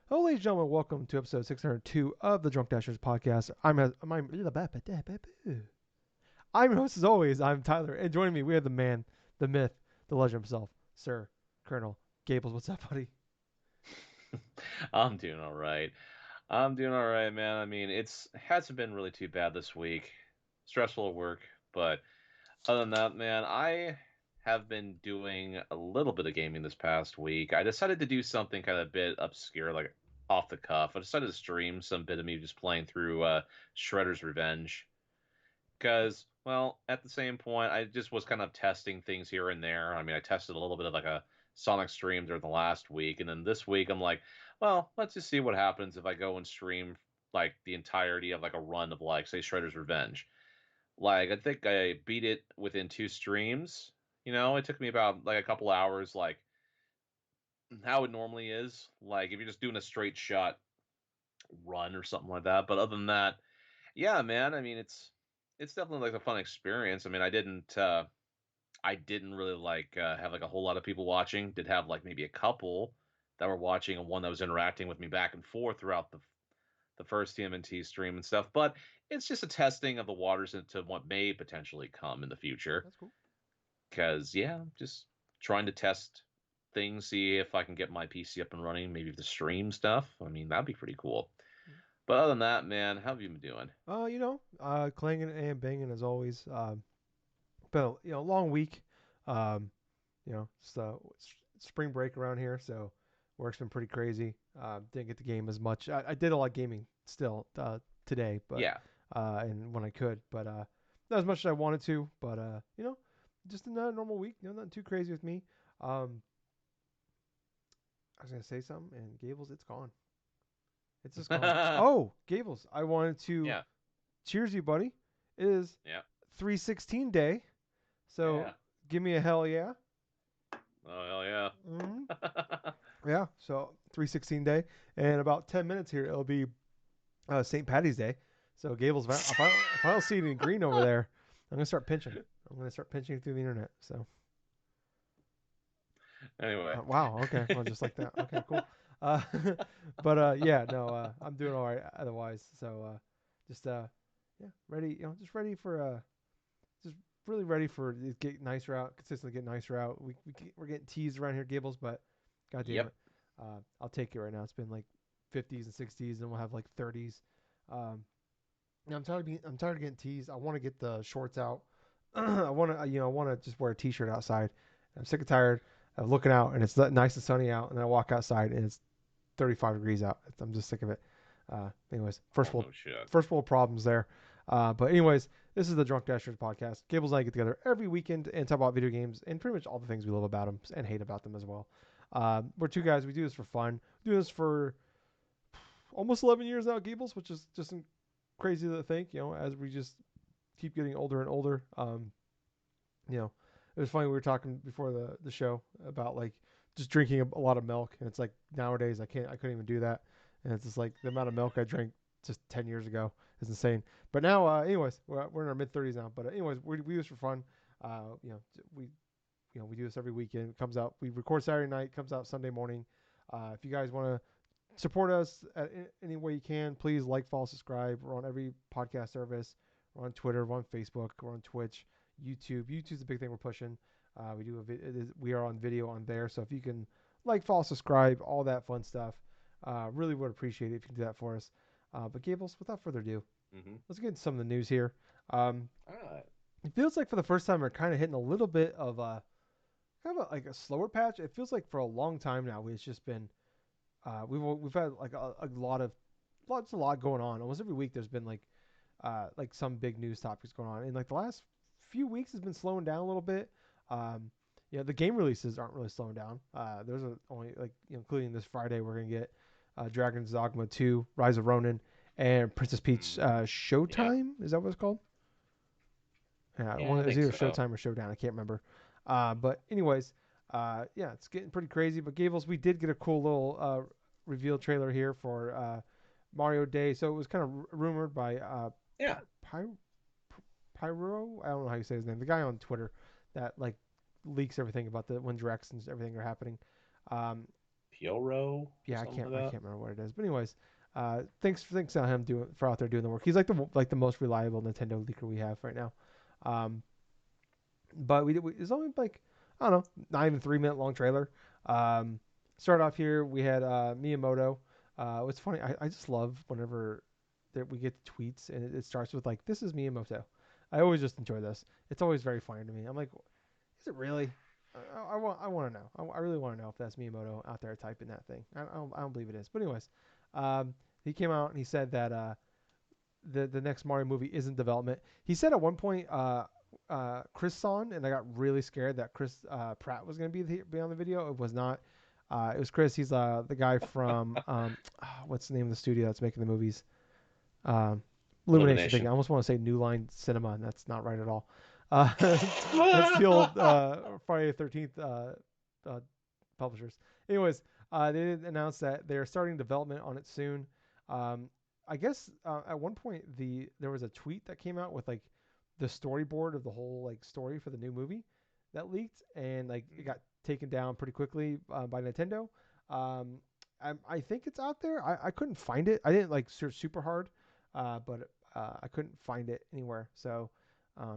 Hello, ladies and gentlemen. Welcome to episode 602 of the Drunk Dashers podcast. I'm your host, as always. I'm Tyler, and joining me, we have the man, the myth, the legend himself, Sir Colonel Gables. What's up, buddy? I'm doing all right. I'm doing all right, man. I mean, it hasn't been really too bad this week. Stressful at work, but other than that, man, I have been doing a little bit of gaming this past week. I decided to do something kind of a bit obscure, like off the cuff. I decided to stream some bit of me just playing through Shredder's Revenge. Because, well, at the same point, I just was kind of testing things here and there. I mean, I tested a little bit of like a Sonic stream during the last week, and then this week I'm like, well, let's just see what happens if I go and stream like the entirety of like a run of like, say, Shredder's Revenge. Like, I think I beat it within 2 streams. It took me about like a couple hours, like how it normally is. Like, if you're just doing a straight shot run or something like that. But other than that, yeah, man. I mean, it's definitely like a fun experience. I mean, I didn't really like have like a whole lot of people watching. Did have like maybe a couple that were watching and one that was interacting with me back and forth throughout the first TMNT stream and stuff. But it's just a testing of the waters into what may potentially come in the future. That's cool. Because yeah, just trying to test things, see if I can get my PC up and running. Maybe the stream stuff. I mean, that'd be pretty cool. But other than that, man, how have you been doing? Clanging and banging as always. Been a long week. Um, spring break around here, so work's been pretty crazy. Didn't get the game as much. I did a lot of gaming still today, but Yeah. and when I could, but not as much as I wanted to. But just another normal week. Nothing too crazy with me. Um, I was gonna say something, and Gables, it's gone. It's just gone. Oh, Gables, I wanted to Yeah. cheers you, buddy. It is Yeah. 316 day, so Yeah. give me a hell yeah. Oh hell Mm-hmm. yeah. Yeah, so 316 day, and about 10 minutes here, it'll be St. Patty's Day. So Gables, if I don't see it in green over there, I'm gonna start pinching. I'm gonna start pinching through the internet. So Anyway. wow, okay, well just like that. Okay, cool. Uh, but yeah, no, I'm doing all right otherwise. So just yeah, ready. Just ready for just really ready for it get nicer out, consistently get nicer out. We're getting teased around here, Gables, but god damn it, Yep. I'll take it right now. It's been like 50s and 60s, and we'll have like 30s. Um, I'm tired of getting teased. I want to get the shorts out. I want to just wear a t-shirt outside. I'm sick and tired of looking out and it's nice and sunny out, and then I walk outside and it's 35 degrees out. I'm just sick of it. Anyways, Oh no shit. first world problems there. But anyways, this is the Drunk Dashers podcast. Gables and I get together every weekend and talk about video games and pretty much all the things we love about them and hate about them as well. We're two guys. We do this for fun. We do this for almost 11 years now, Gables, which is just crazy to think. As we just keep getting older and older. You know, it was funny we were talking before the show about like just drinking a lot of milk, and it's like nowadays I couldn't even do that, and it's just like the amount of milk I drank just 10 years ago is insane. But now, anyways, we're in our mid 30s now. But anyways, we do this for fun. We we do this every weekend. It comes out. We record Saturday night. Comes out Sunday morning. If you guys want to support us any way you can, please like, follow, subscribe. We're on every podcast service. We're on Twitter. We're on Facebook. We're on Twitch. YouTube. YouTube's the big thing we're pushing. We are on video on there. So if you can like, follow, subscribe, all that fun stuff, really would appreciate it if you can do that for us. But Gables, without further ado, Mm-hmm. let's get into some of the news here. Um, All right. it feels like for the first time we're kind of hitting a little bit of a like a slower patch. It feels like for a long time now it's just been we've had like a lot of lots a lot going on. Almost every week there's been like some big news topics going on. And like the last few weeks has been slowing down a little bit. Um, the game releases aren't really slowing down. There's only including this Friday we're gonna get Dragon's Dogma 2, Rise of Ronin, and Princess Peach Mm, yeah. Showtime. Is that what it's called? Yeah, Yeah, I it's think either so. Showtime or Showdown. I can't remember. But anyways, yeah, it's getting pretty crazy. But Gables, we did get a cool little reveal trailer here for Mario Day. So it was kind of rumored by Yeah. Py- Pyro. I don't know how you say his name. The guy on Twitter that like leaks everything about the when directs and everything are happening. Um, Pyoro or Yeah, something like I that. can't remember what it is. But anyways, thanks to him doing for out there doing the work. He's like the most reliable Nintendo leaker we have right now. Um, but it's only like I don't know, not even 3 minute long trailer. Um, Start off here, we had Miyamoto. What's funny, I just love whenever that we get tweets and it starts with like, "This is Miyamoto." I always just enjoy this. It's always very funny to me. I'm like, is it really? I want to know. I really want to know if that's Miyamoto out there typing that thing. I don't believe it is. But anyways, um, he came out and he said that the next Mario movie is in development. He said at one point, Chris Son, and I got really scared that Chris Pratt was going to be on the video. It was not. It was Chris. He's the guy from what's the name of the studio that's making the movies? Um, Illumination. Thing. Illumination. I almost want to say New Line Cinema, and that's not right at all. That's the old Friday the 13th uh, publishers. Anyways, they did announce that they're starting development on it soon. Um, I guess at one point there was a tweet that came out with like the storyboard of the whole like story for the new movie that leaked, and like it got taken down pretty quickly by Nintendo. Um, I think it's out there. I couldn't find it. I didn't like search super hard, but I couldn't find it anywhere. So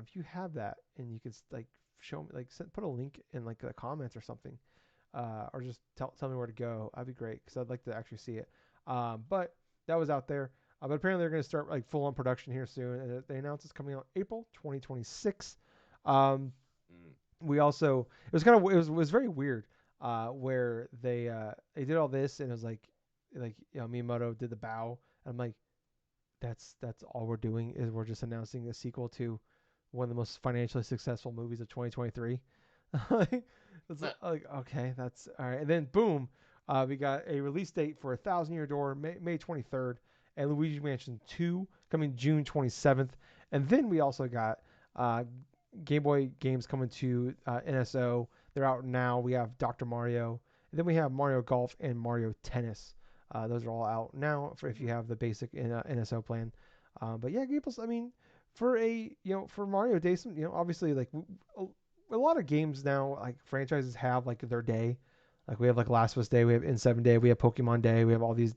if you have that and you could like show me, like put a link in like the comments or something, or just tell me where to go. That'd be great because I'd like to actually see it. But that was out there. But apparently they're going to start like full on production here soon, and they announced it's coming out April 2026. Um, Mm. we also it was very weird where they did all this and it was like Miyamoto did the bow. And I'm like, that's all we're doing is we're just announcing a sequel to one of the most financially successful movies of 2023. It's like okay, that's all right. And then boom, we got a release date for 1,000 Year Door, May 23rd, and Luigi Mansion 2 coming June 27th. And then we also got uh, Game Boy games coming to NSO. They're out now. We have Dr. Mario, and then we have Mario Golf and Mario Tennis. Those are all out now for if you have the basic NSO plan. But yeah, Gables. I mean, for for Mario Day, obviously like a lot of games now, like franchises have like their day. Like we have like Last of Us Day, we have In7 Day, we have Pokemon Day, we have all these.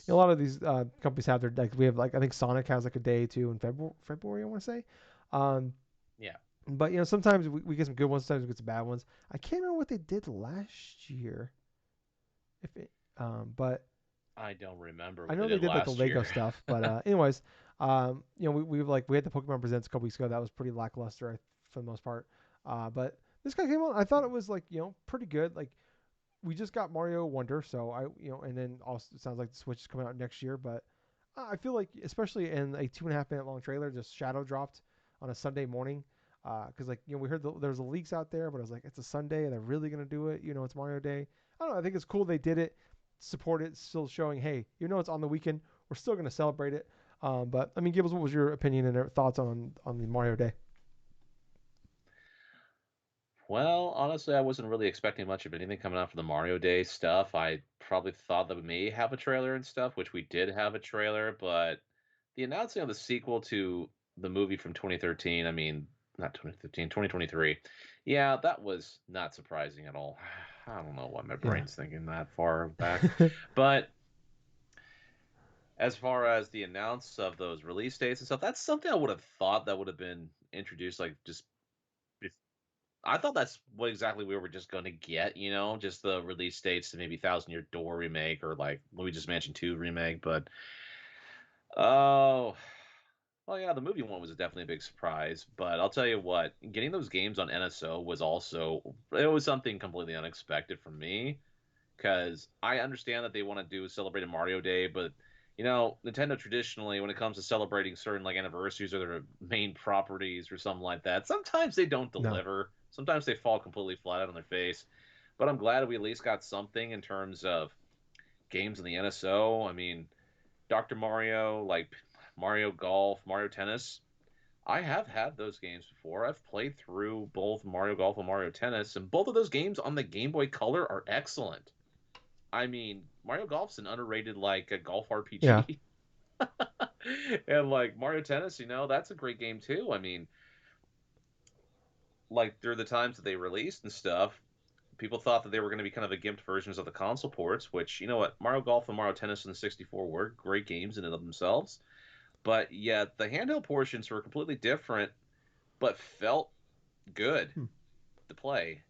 A Yes. lot of these companies have their like we have like I think Sonic has like a day too in February I want to say. Um, Yeah. but sometimes we get some good ones, sometimes we get some bad ones. I can't remember what they did last year. If it, but I don't remember I what they know they did did like the last Lego year. stuff. But anyways, we had the Pokemon Presents a couple weeks ago. That was pretty lackluster for the most part. But this guy came out. I thought it was like pretty good. Like we just got Mario Wonder, so and then also it sounds like the Switch is coming out next year. But I feel like, especially in a 2.5 minute long trailer, just shadow dropped on a Sunday morning. Because like we heard there's leaks out there, but I was like, it's a Sunday, and they're really gonna do it. It's Mario Day. I don't know. I think it's cool they did it, support it, still showing, hey, it's on the weekend, we're still gonna celebrate it. But I mean, Gibbs, what was your opinion and thoughts on the Mario Day? Well, honestly, I wasn't really expecting much of anything coming out for the Mario Day stuff. I probably thought that we may have a trailer and stuff, which we did have a trailer, but the announcing of the sequel to the movie from 2013, I mean, not 2015, 2023. Yeah, that was not surprising at all. I don't know why my Yeah. brain's thinking that far back. But as far as the announce of those release dates and stuff, that's something I would have thought that would have been introduced like just I thought that's what exactly we were just going to get, just the release dates to maybe Thousand Year Door remake or like Luigi's Mansion 2 remake. But oh, well, yeah, the movie one was definitely a big surprise. But I'll tell you what, getting those games on NSO was also it was something completely unexpected for me because I understand that they want to do celebrate a Mario Day, but Nintendo traditionally, when it comes to celebrating certain like anniversaries or their main properties or something like that, sometimes they don't No. deliver. Sometimes they fall completely flat out on their face. But I'm glad we at least got something in terms of games in the NSO. I mean, Dr. Mario, like Mario Golf, Mario Tennis. I have had those games before. I've played through both Mario Golf and Mario Tennis, and both of those games on the Game Boy Color are excellent. I mean, Mario Golf's an underrated like a golf Yeah. RPG. And like Mario Tennis, that's a great game too. I mean, like through the times that they released and stuff, People thought that they were going to be kind of a gimped versions of the console ports, which, you know what, Mario Golf and Mario Tennis and the 64 were great games in and of themselves. But yet the handheld portions were completely different, but felt good Hmm. to play.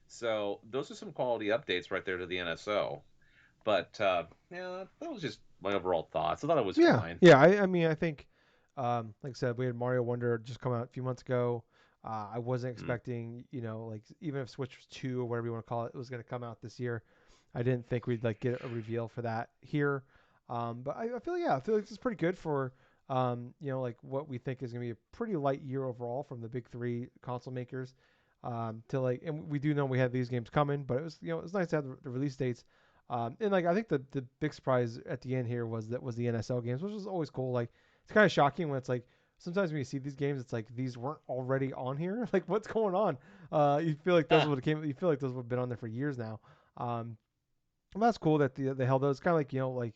So those are some quality updates right there to the NSO. But yeah, that was just my overall thoughts. I thought it was Yeah, fine. yeah. I mean, I think, like I said, we had Mario Wonder just come out a few months ago. I wasn't Mm. expecting, like even if Switch 2 or whatever you want to call it, was going to come out this year. I didn't think we'd like get a reveal for that here. But I feel, yeah, I feel like this is pretty good for, like what we think is going to be a pretty light year overall from the big three console makers. To like, and we do know we had these games coming, but it was, it was nice to have the release dates. And like I think the big surprise at the end here was the NSL games, which was always cool. Like it's kind of shocking when it's like sometimes when you see these games, it's like these weren't already on here. Like what's going on? You feel like those Ah, would have came. You feel like those would have been on there for years now. Well, that's cool that they held those. Kind of like like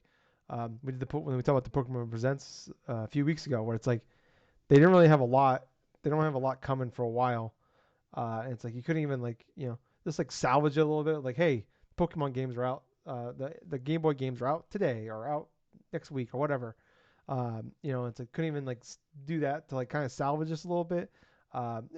we did when we talked about the Pokemon Presents a few weeks ago, where it's like they didn't really have a lot. They don't have a lot coming for a while. And it's like you couldn't even like just like salvage it a little bit. Like hey, Pokemon games are out. The Game Boy games are out today or out next week or whatever. It's like couldn't even like do that to like kind of salvage this a little bit.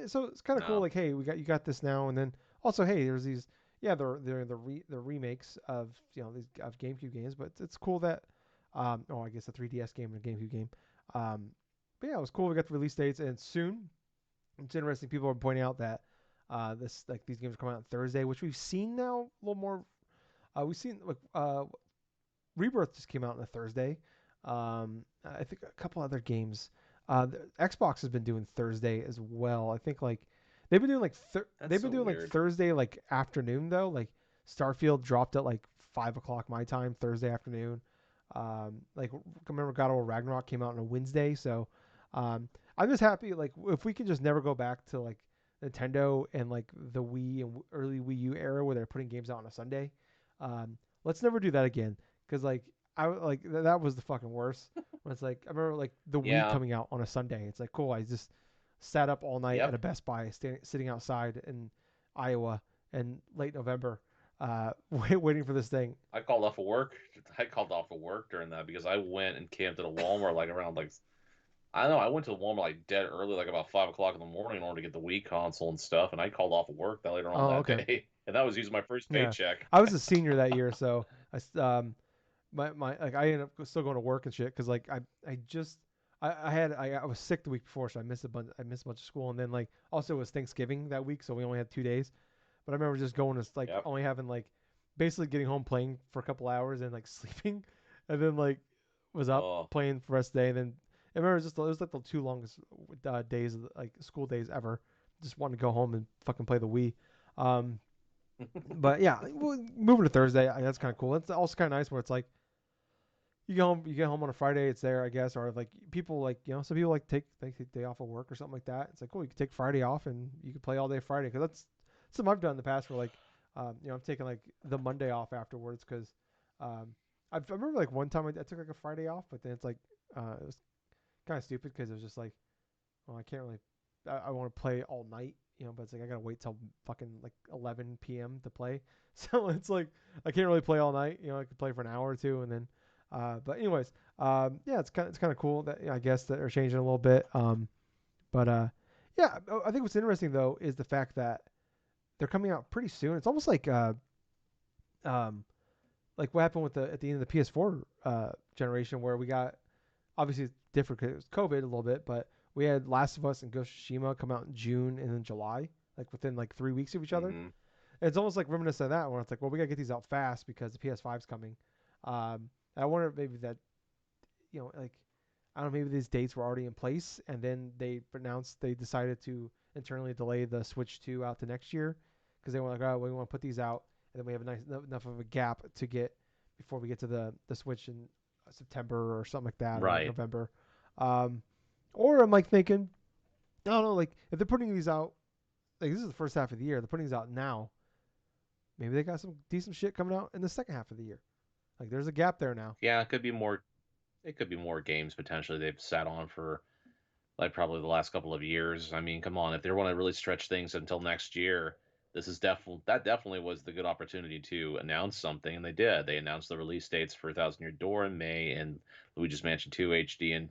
So it's kind of cool. no. Like hey, you got this now, and then also hey, there's these they're the remakes of these of GameCube games, but it's cool that I guess a 3DS game and a GameCube game. Um, but yeah, it was cool. We got the release dates, and soon it's interesting. People are pointing out that this like these games are coming out on Thursday, which we've seen now a little more. We've seen like Rebirth just came out on a Thursday. I think a couple other games. Xbox has been doing Thursday as well. I think like That's they've been so doing like weird. Thursday like afternoon though. Like Starfield dropped at like 5 o'clock my time Thursday afternoon. Like remember God of War Ragnarok came out on a Wednesday, so um, I'm just happy like if we can just never go back to like Nintendo and like the Wii and early Wii U era where they're putting games out on a Sunday. Let's never do that again because like that was the fucking worst. When it's like I remember like the Wii Yeah. coming out on a Sunday. It's like cool. I just sat up all night at a Yep. Best Buy, sitting outside in Iowa in late November, waiting for this thing. I called off of work. I called off of work during that because I went and camped at a Walmart like around like I don't know. I went to the Walmart like dead early, like about 5 o'clock in the morning, in order to get the Wii console and stuff. And I called off of work that later on Oh, that okay. day, and that was using my first Yeah, paycheck. I was a senior that year, so my like I ended up still going to work and shit because like I just I was sick the week before, so I missed a bunch of school, and then like also it was Thanksgiving that week, so we only had 2 days. But I remember just going to like Yep. only having like basically getting home playing for a couple hours and like sleeping, and then like was up Oh, playing for the rest of the day. And then I remember it was like the two longest days like school days ever. Just wanted to go home and fucking play the Wii. Um, but yeah, well, moving to Thursday, that's kind of cool. It's also kind of nice where it's like you get home on a Friday, it's there, I guess, or like people like some people like take day off of work or something like that. It's like cool, you can take Friday off and you can play all day Friday because that's something I've done in the past where like I'm taking like the Monday off afterwards because um, I remember like one time I took like a Friday off, but then it's like it was kind of stupid because it was just like well I can't really I want to play all night. But it's like I gotta wait till fucking like 11 p.m. to play, so it's like I can't really play all night. I could play for an hour or two, and then but anyways, yeah, it's kind of cool that I guess that they're changing a little bit. But yeah, I think what's interesting though is the fact that they're coming out pretty soon. It's almost um, like what happened with the at the end of the PS4 generation, where we got obviously it's different because it was COVID a little bit, but we had Last of Us and Ghost of Tsushima come out in June and then July, like within like 3 weeks of each other. mm-hmm. And it's almost like reminiscent of that, where it's like, well, we gotta get these out fast because the PS5's coming. I wonder if maybe that like I don't know, maybe these dates were already in place, and then they decided to internally delay the Switch 2 out to next year because they were like, oh, we want to put these out, and then we have enough of a gap to get before we get to the Switch in September or something like that or Right. November. Um, or I'm like thinking, I don't know, like if they're putting these out, like this is the first half of the year, they're putting these out now. Maybe they got some decent shit coming out in the second half of the year. Like there's a gap there now. Yeah, it could be more. It could be more games potentially they've sat on for like probably the last couple of years. I mean, come on, if they want to really stretch things until next year, that definitely was the good opportunity to announce something, and they did. They announced the release dates for Thousand Year Door in May and Luigi's Mansion 2 HD in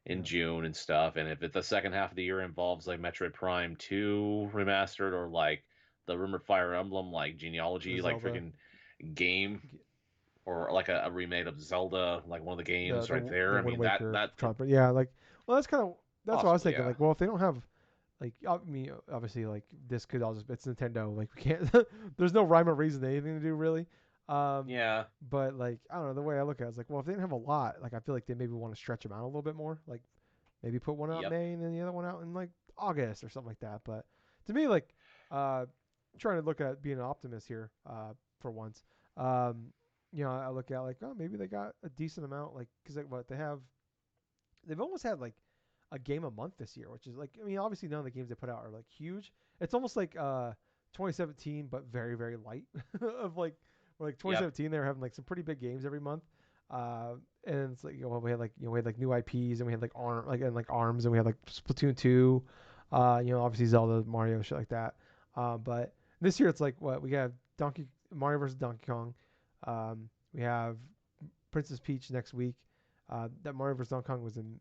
Yeah. June and stuff. And if it, the second half of the year involves like Metroid Prime 2 remastered or like the rumored Fire Emblem like The genealogy like Zelda, freaking game or like a remake of Zelda like one of the the games the right there. the I Wind mean Waker that trial, but yeah, like, well, that's what I was possibly thinking. yeah Like, well, if they don't have, like, I mean, obviously, like, this could all just, it's Nintendo. Like, we can't. There's no rhyme or reason to anything to do really. Um, yeah but like, I don't know, the way I look at it is like, well, if they didn't have a lot, like, I feel like they maybe want to stretch them out a little bit more. Like, maybe put one out in yep May and then the other one out in like August or something like that. But to me, like, uh, trying to look at being an optimist here, for once. Um, I look at like, oh, maybe they got a decent amount, like, because like, what they have, they've almost had like a game a month this year, which is like, I mean, obviously none of the games they put out are like huge. It's almost like 2017, but very very light of like, where like yep 2017 they were having like some pretty big games every month. And it's like, we had like, we had like new IPs, and we had like Arms, and we had like Splatoon 2, obviously Zelda, Mario, shit like that. But this year it's like, what we have, Donkey Mario versus Donkey Kong. We have Princess Peach next week. That Mario vs. Donkey Kong was in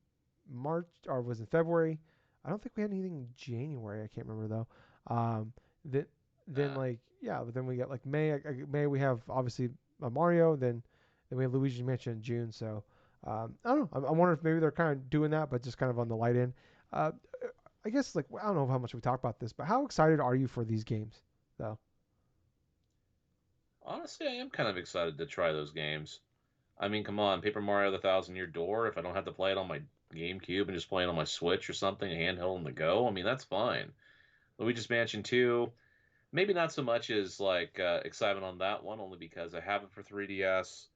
March, or was in February. I don't think we had anything in January. I can't remember though. That then uh, like, yeah, but then we got like May. May we have obviously Mario. Then we have Luigi's Mansion in June. So I don't know. I wonder if maybe they're kind of doing that, but just kind of on the light end. Uh, I guess, like, I don't know how much we talk about this, but how excited are you for these games though? honestly I am kind of excited to try those games. I mean, come on, Paper Mario: The Thousand Year Door. If I don't have to play it on my GameCube and just play it on my Switch or something, handheld on the go, I mean that's fine. Luigi's Mansion 2, maybe not so much as like excitement on that one, only because I have it for 3DS.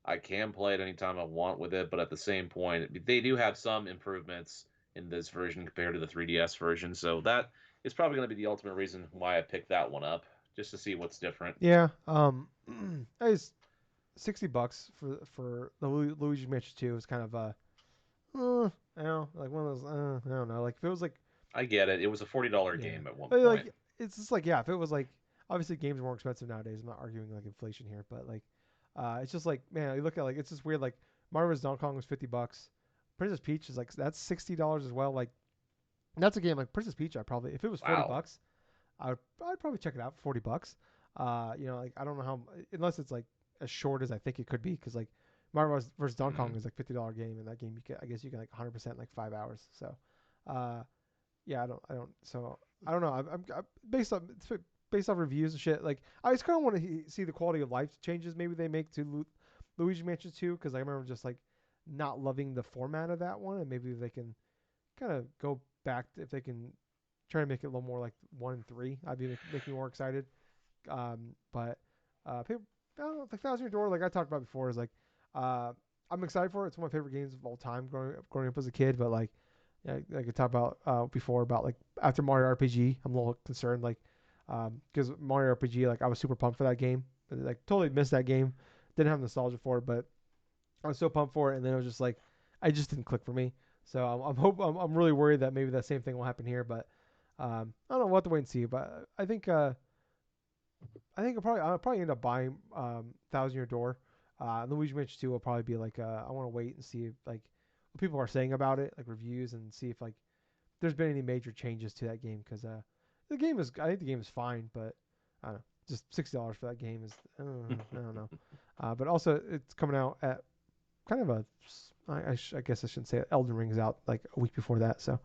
I can play it anytime I want with it, but at the same point, they do have some improvements in this version compared to the 3DS version, so that is probably going to be the ultimate reason why I picked that one up, just to see what's different. Yeah. It's $60 for the Luigi Mansion 2 is kind of like one of those, I don't know, like if it was like, I get it. It was a $40 yeah, game at one point. like, it's just like, yeah, if it was like, obviously games are more expensive nowadays. I'm not arguing like inflation here, but like, it's just like, man, you look at, like, it's just weird. Like, Mario vs. Donkey Kong was $50. Princess Peach is like, that's $60 as well. Like, that's a game like Princess Peach. I probably, if it was forty Wow. bucks, I'd probably check it out for $40. Like, I don't know how, unless it's like as short as I think it could be, because like Mario vs. Donkey Kong Hmm. is like $50 game, and that game I guess you can like 100% like 5 hours. So, uh, yeah, I don't know. I'm based off reviews and shit. Like, I just kind of want to see the quality of life changes maybe they make to Luigi Mansion 2, because I remember just like not loving the format of that one, and maybe they can kind of go back if they can try to make it a little more like 1 and 3. I'd be make me more excited. But people, I don't know, the Thousand Year Door, like I talked about before, is like, uh, I'm excited for it. It's one of my favorite games of all time growing up as a kid. But like, yeah, I could talk about before about like after Mario RPG, I'm a little concerned, like, because Mario RPG, like, I was super pumped for that game, but like totally missed that game. Didn't have nostalgia for it, but I was so pumped for it, and then it was just like, I just didn't click for me. So I'm really worried that maybe that same thing will happen here. But I don't know. We'll have to wait and see. But I think I'll probably end up buying Thousand Year Door. Luigi Mansion 2 will probably be like, I want to wait and see if, like, what people are saying about it, like reviews, and see if like there's been any major changes to that game, because I think the game is fine, but I don't know, just $60 for that game is, I don't know. But also it's coming out at kind of a, I guess I shouldn't say it. Elden Ring's out like a week before that, so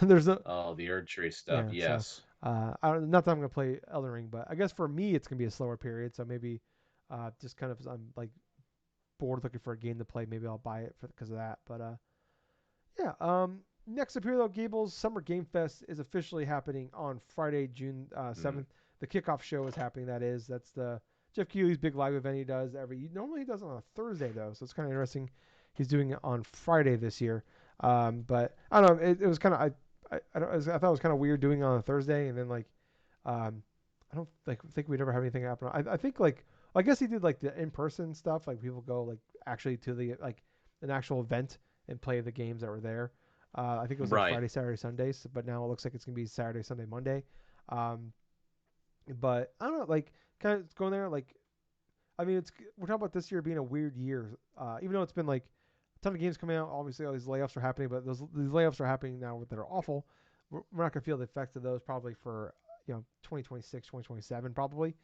there's a, Oh, the Erd Tree stuff. yeah. So Yes. not that I'm gonna play Elden Ring, but I guess for me it's gonna be a slower period. So maybe just kind of, I'm like bored looking for a game to play. Maybe I'll buy it because of that. But yeah. Next up here though, Gables Summer Game Fest is officially happening on Friday, June Mm. 7th. The kickoff show is happening. That's the Jeff Keighley's big live event he does normally he does it on a Thursday though, so it's kind of interesting. He's doing it on Friday this year. But I don't know. It was kind of, I thought it was kind of weird doing it on a Thursday, and then like, um, I don't think we'd ever have anything happen. I think like, I guess he did like the in person stuff. Like, people go like actually to the, like, an actual event and play the games that were there. I think it was like Right. Friday, Saturday, Sundays, but now it looks like it's gonna be Saturday, Sunday, Monday. Um, But I don't know, like kind of going there. Like I mean, we're talking about this year being a weird year. Even though it's been like a ton of games coming out, obviously all these layoffs are happening, but these layoffs are happening now that are awful. We're not gonna feel the effects of those probably for 2026, 2027 probably.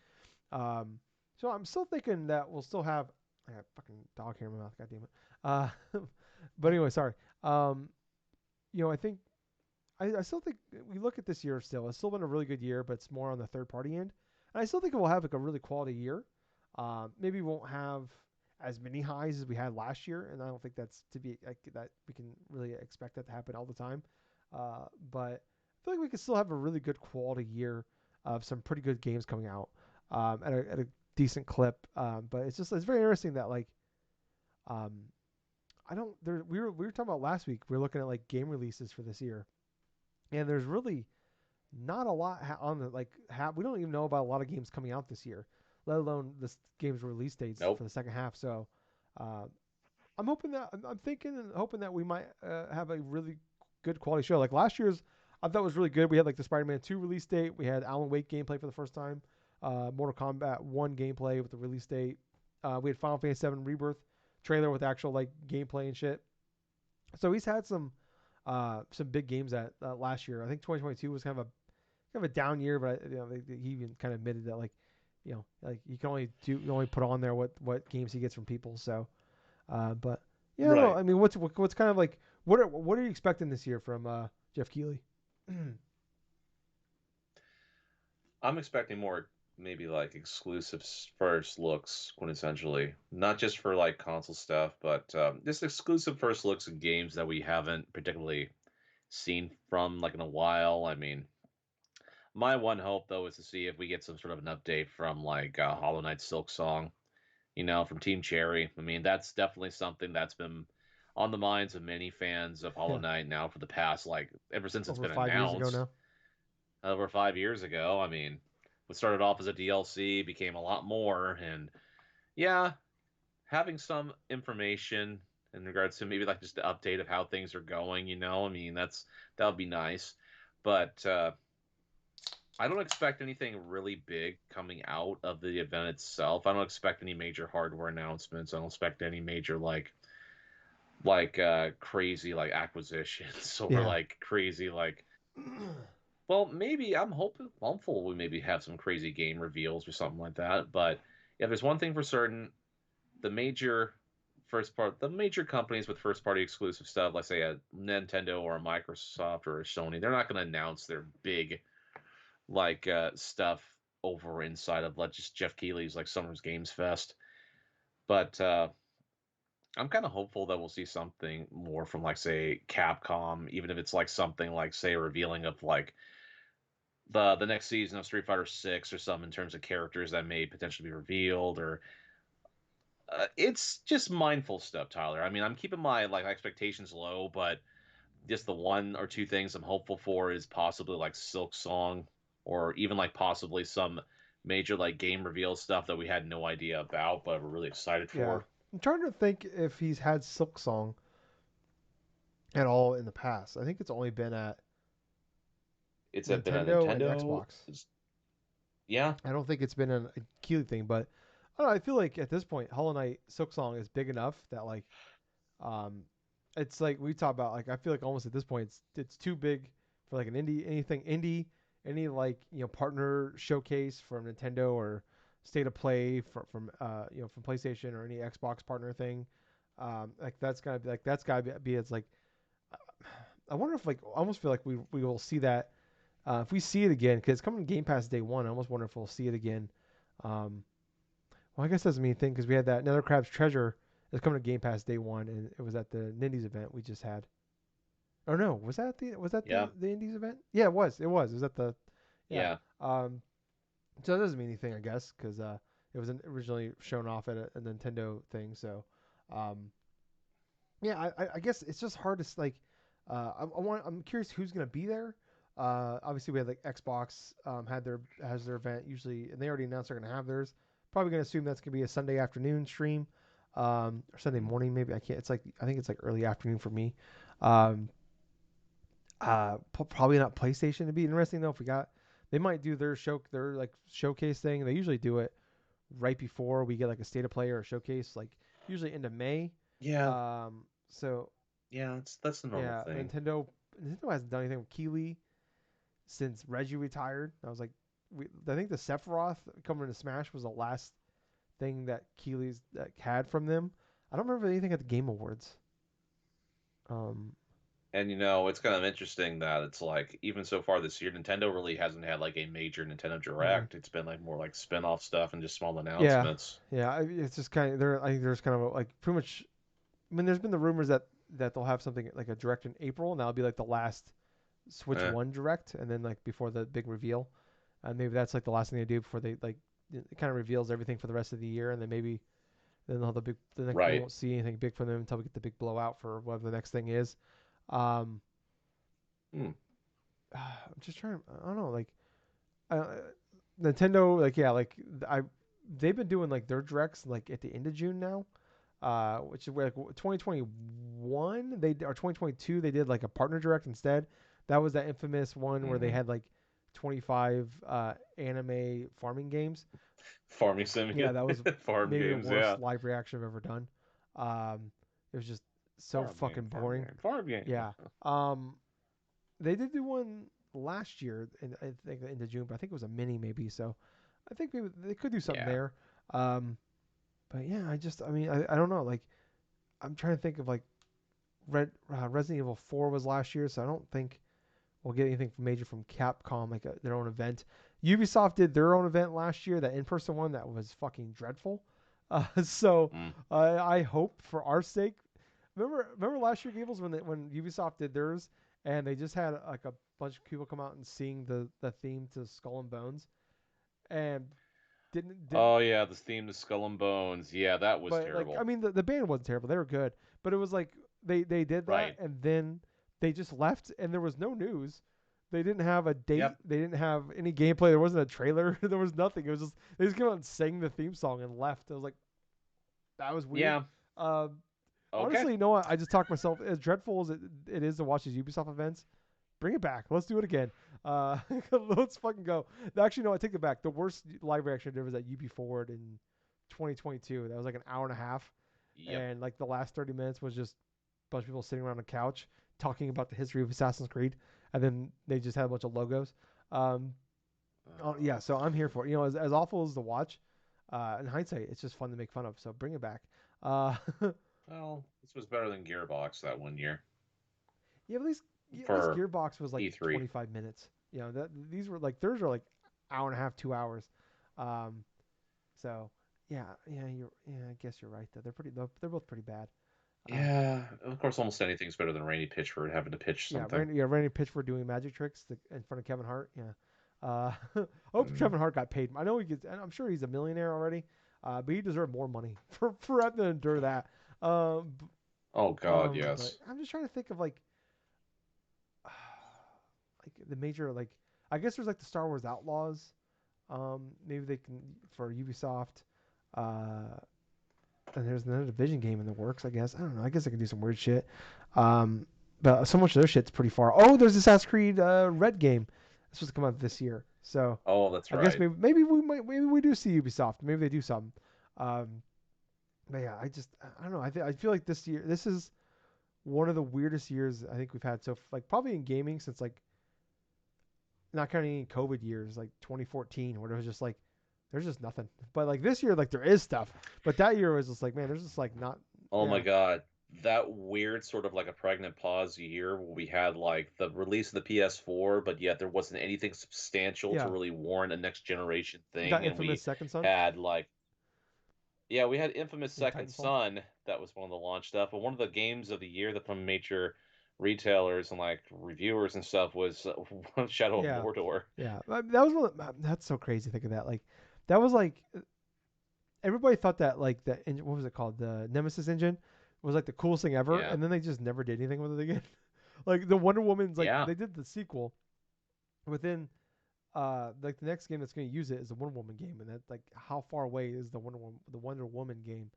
Um, so I'm still thinking that we'll still have. I got fucking dog hair in my mouth. God damn it. Uh, but anyway, sorry. Um, I think I still think we look at this year still. It's still been a really good year, but it's more on the third party end. And I still think it will have like a really quality year. Maybe we won't have as many highs as we had last year, and I don't think that's to be like, that we can really expect that to happen all the time. But I feel like we can still have a really good quality year of some pretty good games coming out at a decent clip. But it's very interesting that like um, I don't there we were talking about last week. We were looking at like game releases for this year, and there's really not a lot on the like. We don't even know about a lot of games coming out this year, let alone this game's release dates for Nope. the second half. So uh, I'm hoping that I'm thinking and hoping that we might have a really good quality show. Like last year's, I thought was really good. We had like the Spider-Man 2 release date. We had Alan Wake gameplay for the first time. Mortal Kombat 1 gameplay with the release date. We had Final Fantasy 7 Rebirth trailer with actual like gameplay and shit. So he's had some big games that last year. I think 2022 was kind of a down year, but he even kind of admitted that like like you only put on there what games he gets from people. So, but yeah, I don't know. Right. I mean, what's kind of like what are you expecting this year from Jeff Keighley? I'm expecting more maybe like exclusive first looks, quintessentially, not just for like console stuff, but just exclusive first looks of games that we haven't particularly seen from like in a while. I mean, my one hope though is to see if we get some sort of an update from like Hollow Knight Silk Song, from Team Cherry. I mean, that's definitely something that's been on the minds of many fans of Hollow Yeah, Knight now for the past like ever since it's over been 5 years ago announced now. over 5 years ago. I mean, what started off as a DLC became a lot more, and yeah, having some information in regards to maybe like just the update of how things are going. I mean, that would be nice, but I don't expect anything really big coming out of the event itself. I don't expect any major hardware announcements. I don't expect any major crazy like acquisitions or Yeah, like crazy like well, maybe I'm hopeful we maybe have some crazy game reveals or something like that. But yeah, there's one thing for certain: the major companies with first party exclusive stuff, let's say a Nintendo or a Microsoft or a Sony, they're not going to announce their big stuff over inside of like just Jeff Keighley's like Summer's Games Fest. But I'm kind of hopeful that we'll see something more from like say Capcom, even if it's like something like say a revealing of like the next season of Street Fighter 6 or something in terms of characters that may potentially be revealed or it's just mindful stuff, Tyler. I mean, I'm keeping my like expectations low, but just the one or two things I'm hopeful for is possibly like Silk Song or even like possibly some major like game reveal stuff that we had no idea about but we're really excited yeah. for. I'm trying to think if he's had Silk Song at all in the past. I think it's only been at It's been a Nintendo and Nintendo. Xbox. Yeah, I don't think it's been a Keighley thing, but I don't know. I feel like at this point, Hollow Knight Silk Song is big enough that like Um, it's like we talk about like I feel like almost at this point it's too big for like an indie any like partner showcase from Nintendo or state of play from PlayStation or any Xbox partner thing. Like that's gotta be it's like I wonder if like I almost feel like we will see that if we see it again because it's coming to Game Pass day one. I almost wonder if we'll see it again. Um, well, I guess that's a mean thing because we had that Nether Crab's Treasure is coming to Game Pass day one, and it was at the Nindies event we just had. Or no, was that yeah, the Indies event? Yeah, it was. It was. It was at the yeah. yeah. Um, so that doesn't mean anything, I guess, because it was originally shown off at a Nintendo thing. So, um, yeah, I guess it's just hard to like. I'm curious who's gonna be there. Obviously we had like Xbox has their event usually, and they already announced they're gonna have theirs. Probably gonna assume that's gonna be a Sunday afternoon stream, or Sunday morning maybe. I can't. It's like I think it's like early afternoon for me. Um, probably not PlayStation. It'd be interesting though if we got They might do their like showcase thing. They usually do it right before we get like a state of play or a showcase, like usually into May. Yeah, So yeah, that's the normal yeah, thing. Nintendo hasn't done anything with Keeley since Reggie retired. I was like, I think the Sephiroth coming to Smash was the last thing that Keeley's had from them. I don't remember anything at the Game Awards. Um, And it's kind of interesting that it's like even so far this year, Nintendo really hasn't had like a major Nintendo mhm. Direct. It's been like more like spin-off stuff and just small Yeah, announcements. yeah. It's just kind of there. I think there's kind of like pretty much. I mean, there's been the rumors that they'll have something like a direct in April, and that'll be like the last Switch Eh, One direct, and then like before the big reveal, and maybe that's like the last thing they do before they like it kind of reveals everything for the rest of the year, and then maybe then they'll have we right. won't see anything big from them until we get the big blowout for whatever the next thing is. Um, Hmm. I'm just trying. I don't know, like uh, Nintendo, like yeah, like I they've been doing like their directs like at the end of June now, which is where like 2021 they or 2022 they did like a partner direct instead. That was that infamous one where they Hmm. had like 25 anime farming games. Farming Yeah, simulator, that was farm maybe the games. Yeah, worst live reaction I've ever done. It was just so farm game, fucking farm boring. game, farm game. Yeah. Um, they did do one last year, in I think into June, but I think it was a mini maybe. So I think maybe they could do something Yeah. there. Um, but yeah, I mean, I don't know. Like, I'm trying to think of like Resident Evil 4 was last year, so I don't think we'll get anything major from Capcom, like their own event. Ubisoft did their own event last year, that in-person one that was fucking dreadful. So Mm. I hope for our sake. Remember last year, Gables, when Ubisoft did theirs, and they just had like a bunch of people come out and sing the theme to Skull and Bones, and didn't Oh yeah, the theme to Skull and Bones. Yeah, that was but like I terrible. mean the band wasn't terrible, they were good, but it was like they did that Right. and then they just left and there was no news. They didn't have a date. Yep. They didn't have any gameplay. There wasn't a trailer. There was nothing. It was just they just came out and sang the theme song and left. I was like, that was weird. Yeah. Um, Okay. Honestly, you know what? I just talked myself. As dreadful as it is to watch these Ubisoft events, bring it back. Let's do it again. Uh, let's fucking go. Actually, no, I take it back. The worst live reaction I did was at UB Forward in 2022. That was like an hour and a half, Yep. and like the last 30 minutes was just a bunch of people sitting around a couch talking about the history of Assassin's Creed, and then they just had a bunch of logos. Um, yeah, so I'm here for it. You know, as awful as to watch, in hindsight, it's just fun to make fun of. So bring it back. Uh, Well, this was better than Gearbox that one year yeah, at least for Gearbox was like E3. 25 minutes. You know, these were like theirs are like hour and a half, 2 hours. Um, so yeah, I guess you're right though. They're both pretty bad. Um, Yeah, of course, almost anything's better than Randy Pitchford having to pitch yeah, something. Randy Pitchford doing magic tricks in front of Kevin Hart. Yeah. I hope Mm. Kevin Hart got paid. I know he gets. I'm sure he's a millionaire already. But he deserved more money for having to endure that. Um, Oh God, but yes. I'm just trying to think of like the major like I guess there's like the Star Wars Outlaws. Maybe they can for Ubisoft. Uh, and there's another Division game in the works. I guess I don't know. I guess I can do some weird shit. Um, but so much of their shit's pretty far. Oh, there's Assassin's Creed Red game. It's supposed to come out this year. So Oh, that's I guess right. maybe we do see Ubisoft. Maybe they do something. Um, but yeah, I don't know. I feel like this is one of the weirdest years I think we've had. So like probably in gaming since like not counting any COVID years, like 2014, where it was just like there's just nothing. But like this year, like there is stuff. But that year was just like, man, there's just like not. Oh my Yeah, God, that weird sort of like a pregnant pause year where we had like the release of the PS4, but yet there wasn't anything substantial to yeah. really warrant a next generation That thing, and infamous we Second Son. had like yeah, we had infamous Yeah, Second Titanfall. Son. That was one of the launch stuff, but one of the games of the year that from major retailers and like reviewers and stuff was Shadow of Yeah, Mordor. yeah. That was that's so crazy. Think of that. Like that was like everybody thought that like what was it called, the Nemesis engine was like the coolest thing ever, Yeah, and then they just never did anything with it again. Like the Wonder Woman's like yeah. they did the sequel within like the next game that's going to use it is the Wonder Woman game, and that like how far away is the Wonder Woman game?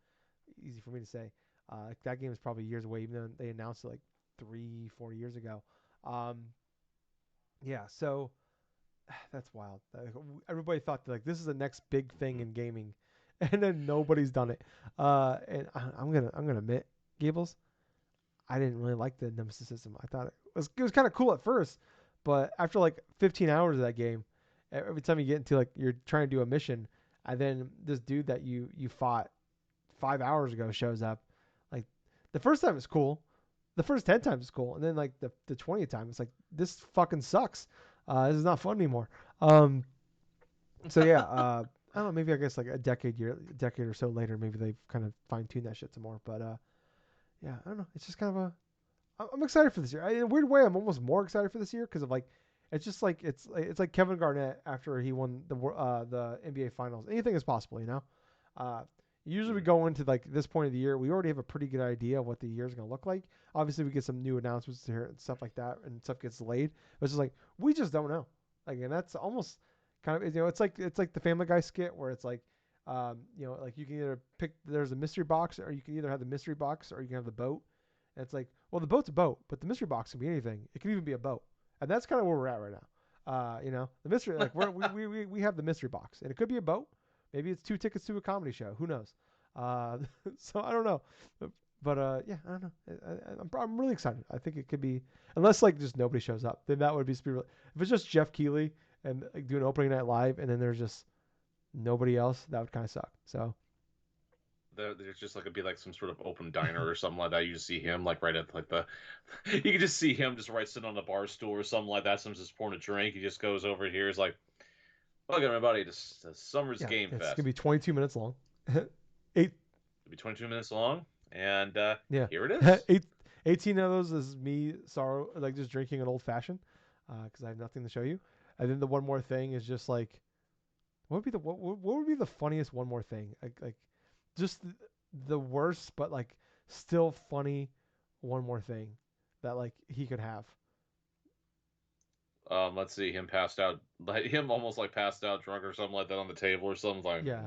Easy for me to say. Like, that game is probably years away, even though they announced it like 3 4 years ago. Um, yeah, so That's wild. Everybody thought that, like, this is the next big thing in gaming, and then nobody's done it. And I'm gonna admit, Gables, I didn't really like the Nemesis system. I thought it was kind of cool at first, but after like 15 hours of that game, every time you get into, like, you're trying to do a mission, and then this dude that you fought 5 hours ago shows up. Like, the first time it's cool, the first 10 times it's cool, and then like the 20th time it's like, this fucking sucks. This is not fun anymore. Um, so yeah, I don't know. Maybe I guess like a decade or so later, maybe they've kind of fine tuned that shit some more. But yeah, I don't know. It's just kind of a. I'm excited for this year. In a weird way, I'm almost more excited for this year because of, like, it's just like it's like Kevin Garnett after he won the NBA Finals. Anything is possible, you know. Uh, Usually we go into, like, this point of the year, we already have a pretty good idea of what the year is going to look like. Obviously, we get some new announcements here and stuff like that, and stuff gets delayed. But it's just like, we just don't know. Like, and that's almost kind of, it's like the Family Guy skit where it's like, like, you can either pick, there's a mystery box, or you can either have the mystery box or you can have the boat. And it's like, well, the boat's a boat, but the mystery box can be anything. It can even be a boat, and that's kind of where we're at right now. The mystery, like, we have the mystery box, and it could be a boat. Maybe it's 2 tickets to a comedy show. Who knows? Uh, so I don't know, but yeah, I don't know. I'm really excited. I think it could be, unless, like, just nobody shows up, then that would be super. If it's just Jeff Keighley and, like, doing opening night live, and then there's just nobody else, that would kind of suck. So There's just like, it'd be like some sort of open diner or something like that. You just see him like right at like the, you can just see him just right sitting on the bar stool or something like that. Someone's just pouring a drink. He just goes over here. He's like, "Welcome everybody to Summer's yeah, Game it's Fest." gonna be 22 minutes long. Eight, It'll be 22 minutes long, and yeah, here it is. 18 of those is me sorrow, like, just drinking an old fashioned, because I have nothing to show you. And then the one more thing is just like, what would be the funniest one more thing? Like just the worst, but, like, still funny one more thing that, like, he could have. Let's see him passed out, like him almost like passed out drunk or something like that on the table or something like. Yeah,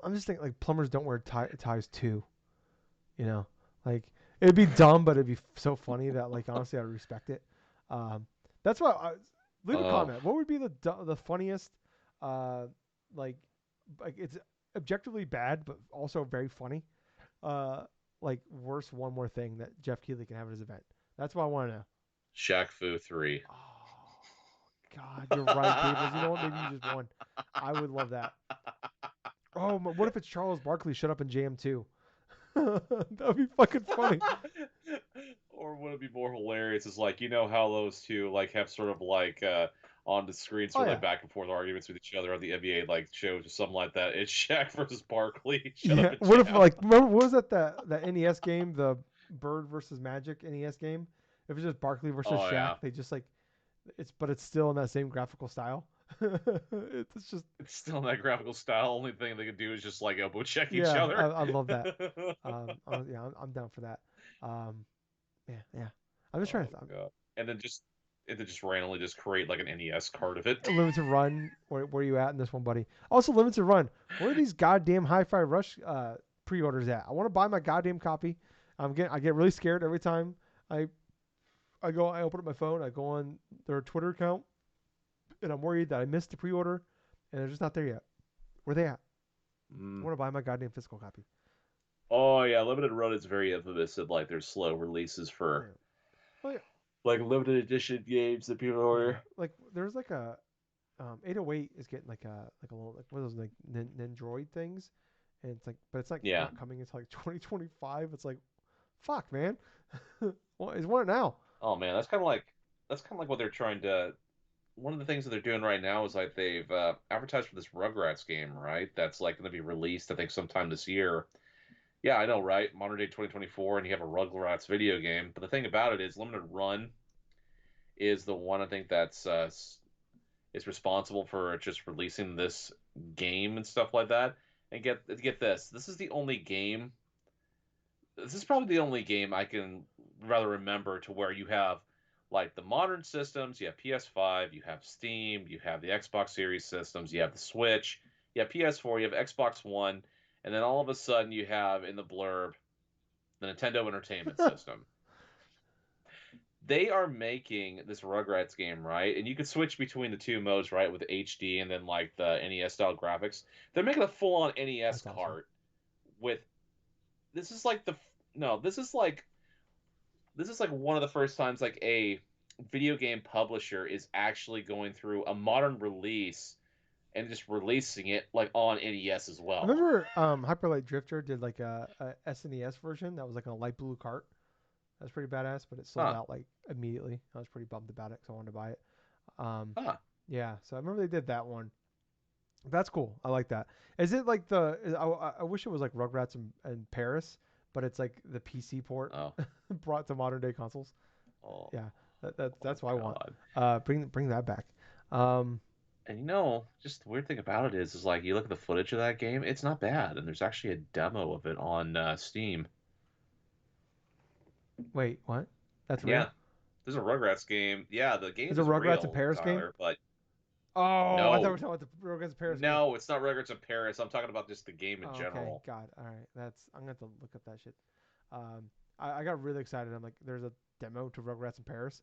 I'm just thinking, like, plumbers don't wear ties too. You know, like, it'd be dumb, but it'd be so funny that, like, honestly I respect it. Um, that's why leave a Oh, comment. What would be the funniest, uh, like like it's objectively bad but also very funny, uh, like, worst one more thing that Jeff Keighley can have at his event. That's what I want to know. Shaq Fu 3. Oh God, you're right, Gables. You know what? Maybe you just won. I would love that. Oh, what if it's Charles Barkley shut up in JM2? That'd be fucking funny. Or would it be more hilarious? Is like, you know how those two like have sort of like on the screen Oh sort of yeah, like back and forth arguments with each other on the NBA like shows or something like that. It's Shaq versus Barkley. Shut yeah. up and What if, jam. like, remember, what was that NES game, the Bird versus Magic NES game? If it's just Barkley versus Oh Shaq, yeah, they just, like, but it's still in that same graphical style. It's just, it's still in that graphical style. Only thing they can do is just like elbow check each yeah, I, other. I love that. Yeah, I'm down for that. Yeah, yeah. I'm just trying Oh to god. And then just randomly just create like an NES card of it. limited run. Where you at in this one, buddy? Also, limited run. Where are these goddamn Hi-Fi Rush pre-orders at? I want to buy my goddamn copy. I get really scared every time I I open up my phone, I go on their Twitter account, and I'm worried that I missed the pre-order, and they're just not there yet. Where they at? I Mm. want to buy my goddamn physical copy. Oh yeah, limited run is very infamous in like their slow releases Yeah. for Oh yeah. like limited edition games that people Yeah. order. Like, there's like a 808 is getting like a little, like, one of those, like, Nendroid things, and it's like, but it's like Yeah. not coming until like 2025. It's like, fuck, man. Well, it's one now. Oh man, that's kind of like what they're trying to. One of the things that they're doing right now is like they've advertised for this Rugrats game, right? That's like going to be released, I think, sometime this year. Yeah, I know, right? Modern day 2024, and you have a Rugrats video game. But the thing about it is, limited run is the one I think that's is responsible for just releasing this game and stuff like that. And get this, this is the only game. This is probably the only game I can rather remember to where you have like the modern systems, you have PS5, you have Steam, you have the Xbox Series systems, you have the Switch, you have PS4, you have Xbox One, and then all of a sudden you have in the blurb the Nintendo Entertainment System. they are making this Rugrats game, right? And you could switch between the two modes, right, with HD and then like the NES style graphics. They're making a full on NES That's awesome. cart with this is like the no, this is like one of the first times like a video game publisher is actually going through a modern release and just releasing it like on NES as I well. remember Hyper Light Drifter did like a SNES version that was like a light blue cart. That was pretty badass, but it sold Huh. out like immediately. I was pretty bummed about it because I wanted to buy it. Um, Huh. yeah, so I remember they did that one. That's cool. I like that. Is it like the? I wish it was like Rugrats in Paris, but it's like the PC port Oh. brought to modern day consoles. Oh, Yeah, oh my that's what I want. God. Bring that back. Um, And just the weird thing about it is like you look at the footage of that game, it's not bad, and there's actually a demo of it on Steam. wait, what? That's real? Yeah, there's a Rugrats game. Yeah, the Is game it is Rugrats in real, Paris game? Tyler, but Oh, I thought we were no, talking about the Rugrats in Paris game. no, it's not Rugrats in Paris. I'm talking about just the game in Oh, okay, general. God, all right. I'm gonna have to look up that shit. I got really excited. I'm like, there's a demo to Rugrats in Paris.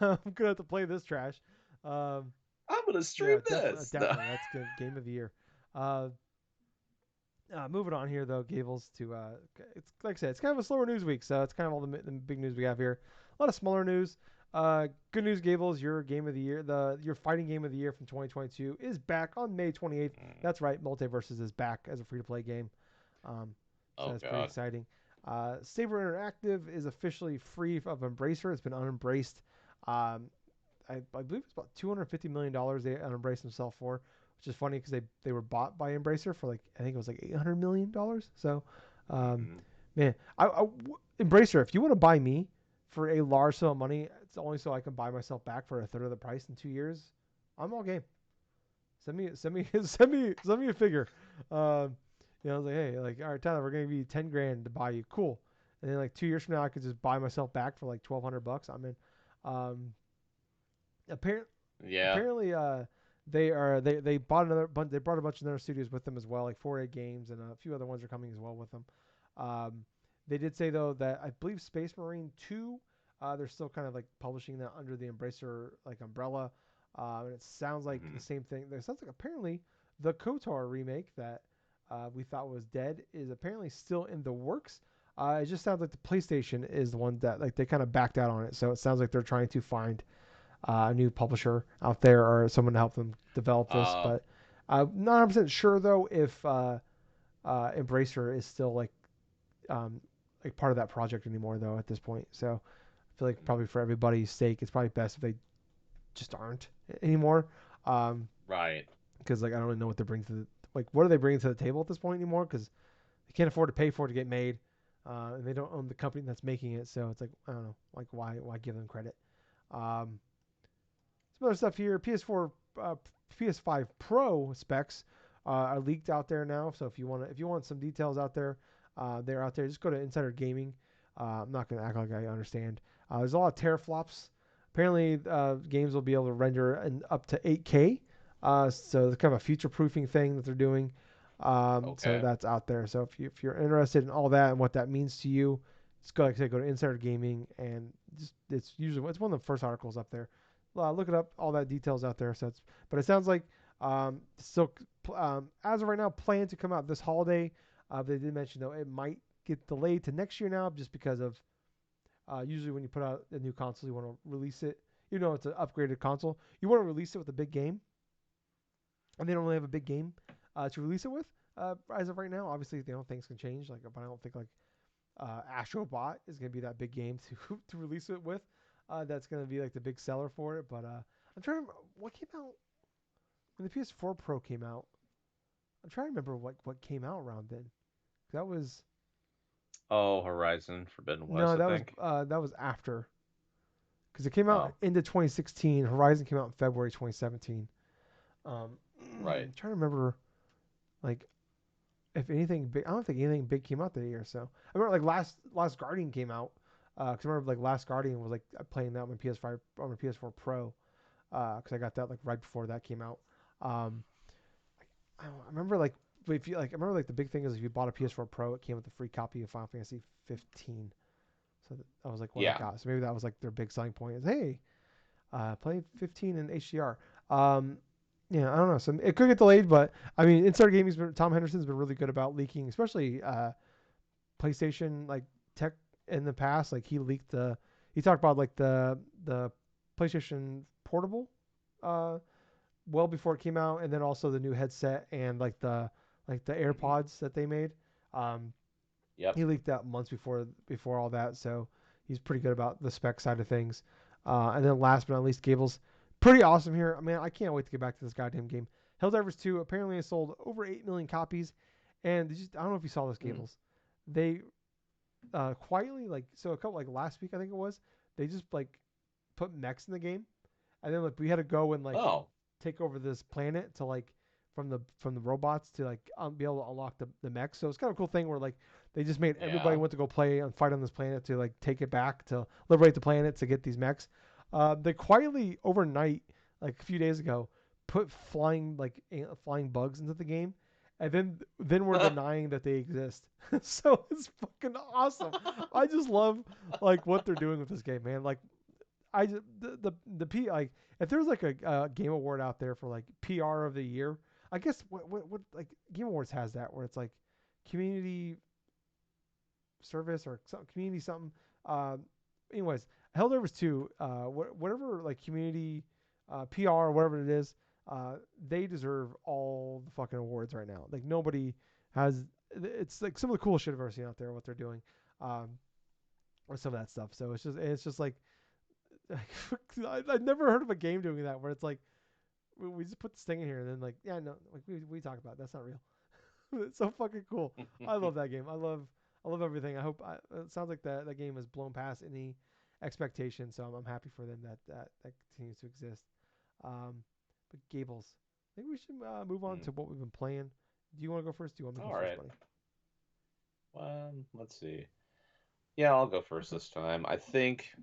I'm gonna have to play this trash. Um, I'm gonna stream yeah, definitely, this. No. That's good. Game of the year. Uh, moving on here though, Gables to it's like I said, it's kind of a slower news week, so it's kind of all the big news we have here. A lot of smaller news. Good news, Gables. Your game of the year, your fighting game of the year from 2022 is back on May 28th. Mm. That's right, Multiverses is back as a free to play game. Um, so Oh that's pretty God. exciting. Saber Interactive is officially free of Embracer. It's been unembraced. Um, I believe it's about $250 million they unembraced themselves for, which is funny because they were bought by Embracer for like I think it was like $800 million. So, um, Hmm. man, Embracer, if you want to buy me for a large sum of money, it's only so I can buy myself back for a third of the price in 2 years. I'm all game. Send me a figure. Um, I was like, hey, like, all right, Tyler, we're gonna give you 10 grand to buy you. Cool. And then like 2 years from now, I could just buy myself back for like $1,200. I'm in. Um, apparently Yeah. apparently they bought they brought a bunch of other studios with them as well, like 4A Games and a few other ones are coming as well with them. Um, they did say though that I believe Space Marine 2, they're still kind of like publishing that under the Embracer like umbrella, and it sounds like the Hmm. same thing. It sounds like apparently the KOTOR remake that we thought was dead is apparently still in the works. It just sounds like the PlayStation is the one that like they kind of backed out on it, so it sounds like they're trying to find a new publisher out there or someone to help them develop this. Uh. But I'm not 100% sure though if Embracer is still um, like part of that project anymore though at this point. So I feel like probably for everybody's sake, it's probably best if they just aren't anymore. Um, Right. because like I don't really know what they bring to the like what are they bringing to the table at this point anymore? Because they can't afford to pay for it to get made, and they don't own the company that's making it. So it's like I don't know, like why give them credit? Um, some other stuff here. PS4, PS5 Pro specs are leaked out there now. So if you want some details out there, they're out there. Just go to Insider Gaming. I'm not gonna act like I understand. There's a lot of teraflops. Apparently, games will be able to render up to 8K. So it's kind of a future proofing thing that they're doing. So Okay. that's out there. So if you're interested in all that and what that means to you, just go like I said, go to Insider Gaming and just it's one of the first articles up there. Look it up. All that details out there. But it sounds like still as of right now, plan to come out this holiday. They did mention though it might get delayed to next year now, just because of usually when you put out a new console, you want to release it. You know, it's an upgraded console. You want to release it with a big game, and they don't really have a big game to release it with as of right now. Obviously, things can change. Like, but I don't think like Astrobot is going to be that big game to to release it with. That's going to be like the big seller for it. But I'm trying to remember what came out when the PS4 Pro came out. I'm trying to remember what came out around then. That was Oh, Horizon Forbidden no, West, I think. that was after because it came out Oh, into 2016. Horizon came out in February 2017. right. Trying to remember like if anything big. I don't think anything big came out that year. So I remember like Last Guardian came out. Cause I remember like Last Guardian was like playing that on my PS5 on my PS4 Pro. Cause I got that like right before that came out. Um, I remember like I remember like the big thing is if you bought a PS4 Pro, it came with a free copy of Final Fantasy 15. So I was like, what I Yeah. got. So maybe that was like their big selling point is, hey, play 15 in HDR. Um, yeah, I don't know. So it could get delayed, but I mean, Insider Gaming's been, Tom Henderson's been really good about leaking, especially PlayStation like tech in the past. Like he talked about like the PlayStation Portable, uh, well before it came out, and then also the new headset and like the Hmm. AirPods that they made. Um, Yep. he leaked that months before all that, so he's pretty good about the spec side of things. And then last but not least, Gables, pretty awesome here. I mean, I can't wait to get back to this goddamn game. Helldivers 2 apparently has sold over 8 million copies, and I don't know if you saw this, Mm. Gables. They quietly like so a couple like last week I think it was, they just like put mechs in the game, and then like we had to go and like Oh. take over this planet to like from the robots to like be able to unlock the mechs. So it's kind of a cool thing where like they just made everybody Yeah. went to go play and fight on this planet to like take it back to liberate the planet to get these mechs. They quietly overnight, like a few days ago, put flying bugs into the game, and then we're denying that they exist. So it's fucking awesome. I just love like what they're doing with this game, man. Like I the P like if there's like a game award out there for like PR of the year, I guess what like Game Awards has that where it's like community service or some community something. Um, anyways, Helldivers 2, whatever like community PR or whatever it is, they deserve all the fucking awards right now. Like nobody has. It's like some of the coolest shit I've ever seen out there. What they're doing, um, or some of that stuff. So it's just like I've never heard of a game doing that where it's like we just put this thing in here and then like yeah no like we talk about it. That's not real. It's so fucking cool. I love that game. I love everything. It sounds like that game has blown past any expectation. So I'm happy for them that continues to exist. Um, but Gables, I think we should move on Mm. to what we've been playing. Do you want to go first? Do you want me to go All first, right. buddy? Let's see. Yeah, I'll go first Okay. this time. I think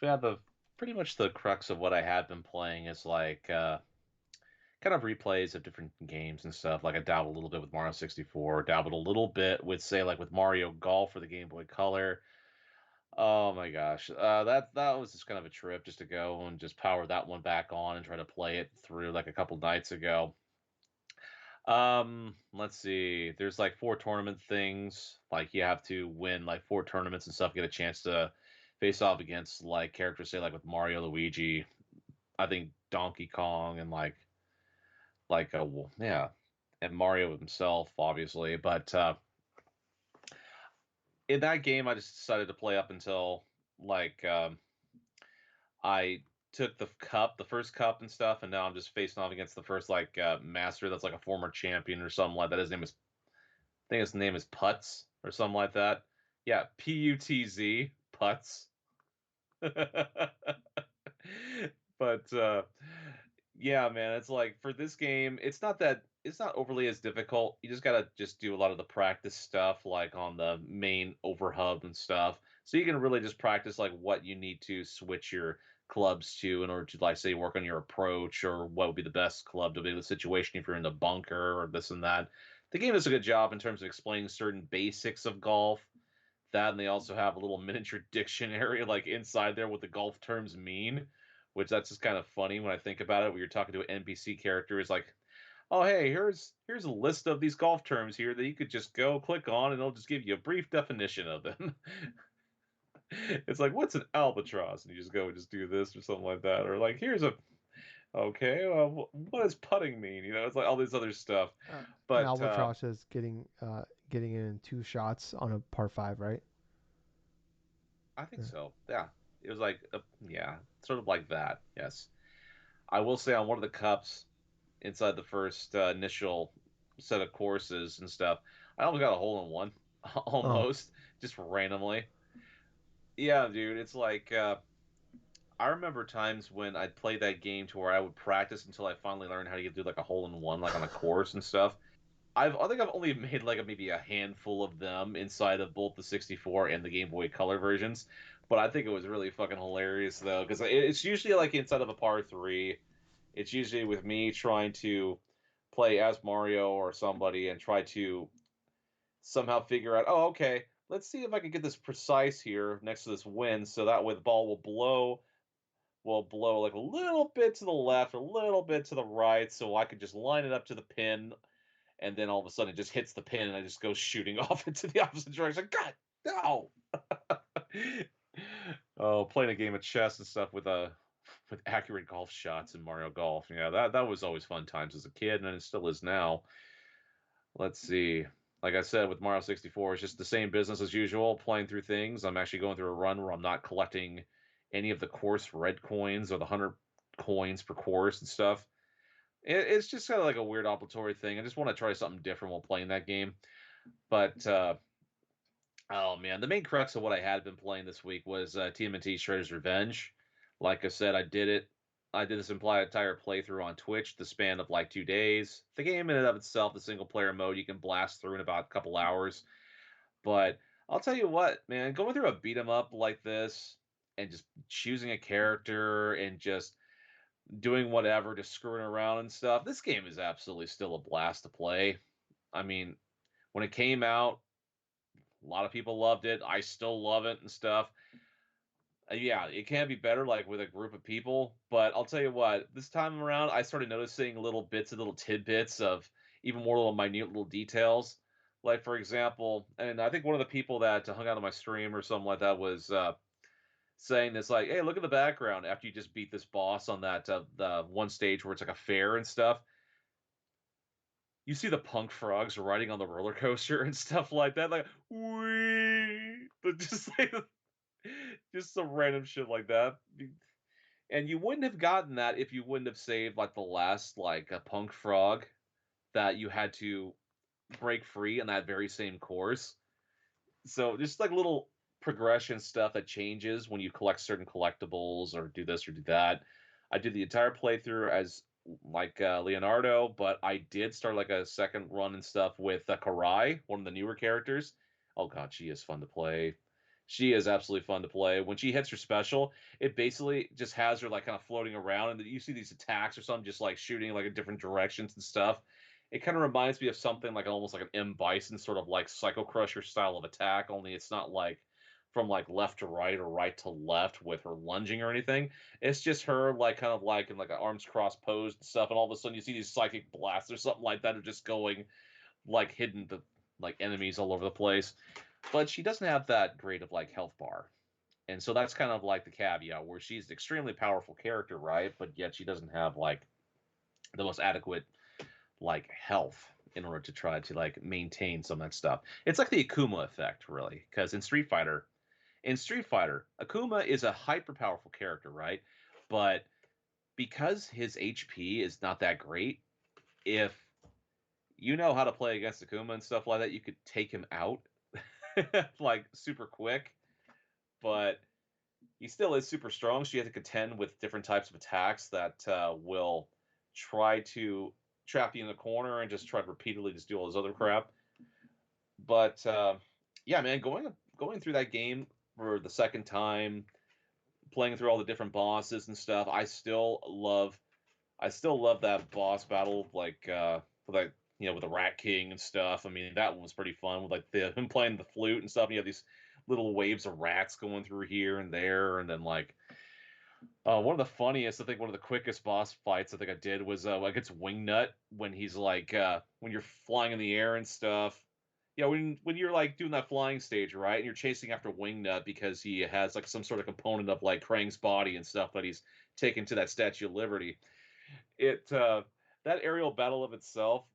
yeah, the pretty much the crux of what I had been playing is like kind of replays of different games and stuff. Like I dabbled a little bit with Mario 64, dabbled a little bit with say like with Mario Golf for the Game Boy Color. Oh my gosh, that was just kind of a trip just to go and just power that one back on and try to play it through like a couple nights ago. Let's see. There's like four tournament things. Like you have to win like four tournaments and stuff, get a chance to face off against like characters, say like with Mario, Luigi, I think Donkey Kong, and like yeah, and Mario himself, obviously. But in that game, I just decided to play up until like I took the cup, the first cup and stuff, and now I'm just facing off against the first like master that's like a former champion or something like that. His name is I think his name is Putz or something like that. Yeah, Putz, Putz. But yeah, man, it's like for this game, it's not overly as difficult. You just gotta just do a lot of the practice stuff, like on the main overhub and stuff. So you can really just practice like what you need to switch your clubs to in order to like say work on your approach or what would be the best club to be in the situation if you're in the bunker or this and that. The game does a good job in terms of explaining certain basics of golf that, and they also have a little miniature dictionary like inside there what the golf terms mean, which that's just kind of funny when I think about it. When you're talking to an NPC character, is like, oh hey, here's a list of these golf terms here that you could just go click on, and it'll just give you a brief definition of them. It's like, what's an albatross? And you just go and just do this or something like that, or like, here's a okay, well, what does putting mean? You know, it's like all this other stuff. An But albatross is getting in two shots on a par five, right? I think Yeah. so. Yeah, it was like, yeah, sort of like that. Yes. I will say on one of the cups inside the first initial set of courses and stuff, I almost got a hole in one, Oh, almost just randomly. Yeah, dude, it's like I remember times when I'd play that game to where I would practice until I finally learned how to do like a hole in one, like on a course and stuff. I think I've only made like maybe a handful of them inside of both the 64 and the Game Boy Color versions. But I think it was really fucking hilarious though, because it's usually like inside of a par three. It's usually with me trying to play as Mario or somebody and try to somehow figure out, oh, okay, let's see if I can get this precise here next to this wind, so that way the ball will blow like a little bit to the left, a little bit to the right, so I can just line it up to the pin, and then all of a sudden it just hits the pin, and I just go shooting off into the opposite direction. God, no! Oh, playing a game of chess and stuff with accurate golf shots in Mario Golf. Yeah, that was always fun times as a kid, and it still is now. Let's see. Like I said, with Mario 64, it's just the same business as usual, playing through things. I'm actually going through a run where I'm not collecting any of the course red coins or the 100 coins per course and stuff. It's just kind of like a weird obligatory thing. I just want to try something different while playing that game. But oh man, the main crux of what I had been playing this week was TMNT Shredder's Revenge. Like I said, I did it. I did this entire playthrough on Twitch, the span of like 2 days. The game in and of itself, the single player mode, you can blast through in about a couple hours. But I'll tell you what, man, going through a beat 'em up like this and just choosing a character and just doing whatever, just screwing around and stuff, this game is absolutely still a blast to play. I mean, when it came out, a lot of people loved it. I still love it and stuff. Yeah, it can be better, like with a group of people. But I'll tell you what, this time around, I started noticing little bits and little tidbits of even more little minute little details. Like for example, and I think one of the people that hung out on my stream or something like that was saying this, like, "Hey, look at the background after you just beat this boss on that the one stage where it's like a fair and stuff. You see the punk frogs riding on the roller coaster and stuff like that, like, wee, but just like just some random shit like that. And you wouldn't have gotten that if you wouldn't have saved like the last like a punk frog that you had to break free in that very same course. So just like little progression stuff that changes when you collect certain collectibles or do this or do that. I did the entire playthrough as like Leonardo, but I did start like a second run and stuff with Karai, one of the newer characters. Oh god, she is fun to play. She is absolutely fun to play. When she hits her special, it basically just has her like kind of floating around, and you see these attacks or something just like shooting like in different directions and stuff. It kind of reminds me of something like almost like an M Bison sort of like Psycho Crusher style of attack, only it's not like from like left to right or right to left with her lunging or anything. It's just her like kind of like in like an arms cross pose and stuff, and all of a sudden you see these psychic blasts or something like that are just going like hidden the like enemies all over the place. But she doesn't have that great of like health bar. And so that's kind of like the caveat where she's an extremely powerful character, right? But yet she doesn't have like the most adequate like health in order to try to like maintain some of that stuff. It's like the Akuma effect, really, because in Street Fighter, Akuma is a hyper powerful character, right? But because his HP is not that great, if you know how to play against Akuma and stuff like that, you could take him out like super quick. But he still is super strong, so you have to contend with different types of attacks that will try to trap you in the corner and just try to repeatedly just do all this other crap. But yeah, man, going through that game for the second time, playing through all the different bosses and stuff, I still love that boss battle, like for that with the Rat King and stuff. I mean, that one was pretty fun with like him playing the flute and stuff. And you have these little waves of rats going through here and there, and then like one of the funniest, I think one of the quickest boss fights I think I did was against Wingnut when he's like when you're flying in the air and stuff. Yeah, when you're like doing that flying stage, right? And you're chasing after Wingnut because he has like some sort of component of like Krang's body and stuff that he's taken to that Statue of Liberty. It That aerial battle of itself,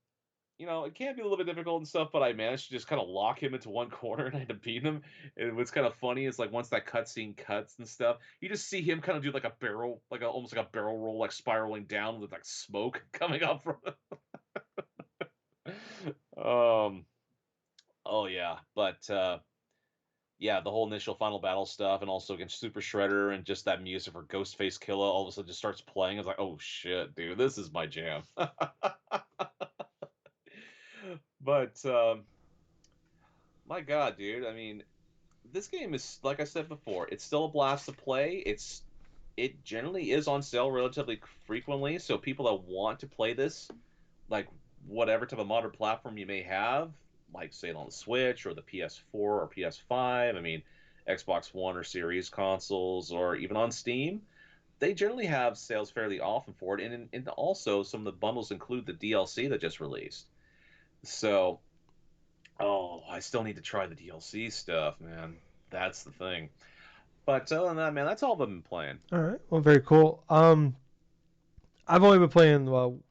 it can be a little bit difficult and stuff, but I managed to just kind of lock him into one corner and I had to beat him. And what's kind of funny is like once that cutscene cuts and stuff, you just see him kind of do like a barrel, almost like a barrel roll, like spiraling down with like smoke coming up from it. Oh yeah, but yeah, the whole initial final battle stuff, and also against Super Shredder, and just that music for Ghostface Killer all of a sudden just starts playing. I was like, oh shit, dude, this is my jam. But my God, dude, I mean, this game is like I said before, it's still a blast to play. It generally is on sale relatively frequently, so people that want to play this, like whatever type of modern platform you may have, like say it on the Switch or the PS4 or PS5. I mean, Xbox One or Series consoles, or even on Steam, they generally have sales fairly often for it, and also some of the bundles include the DLC that just released. So, oh, I still need to try the DLC stuff, man. That's the thing. But other than that, man, that's all I've been playing. All right. Well, very cool. I've only been playing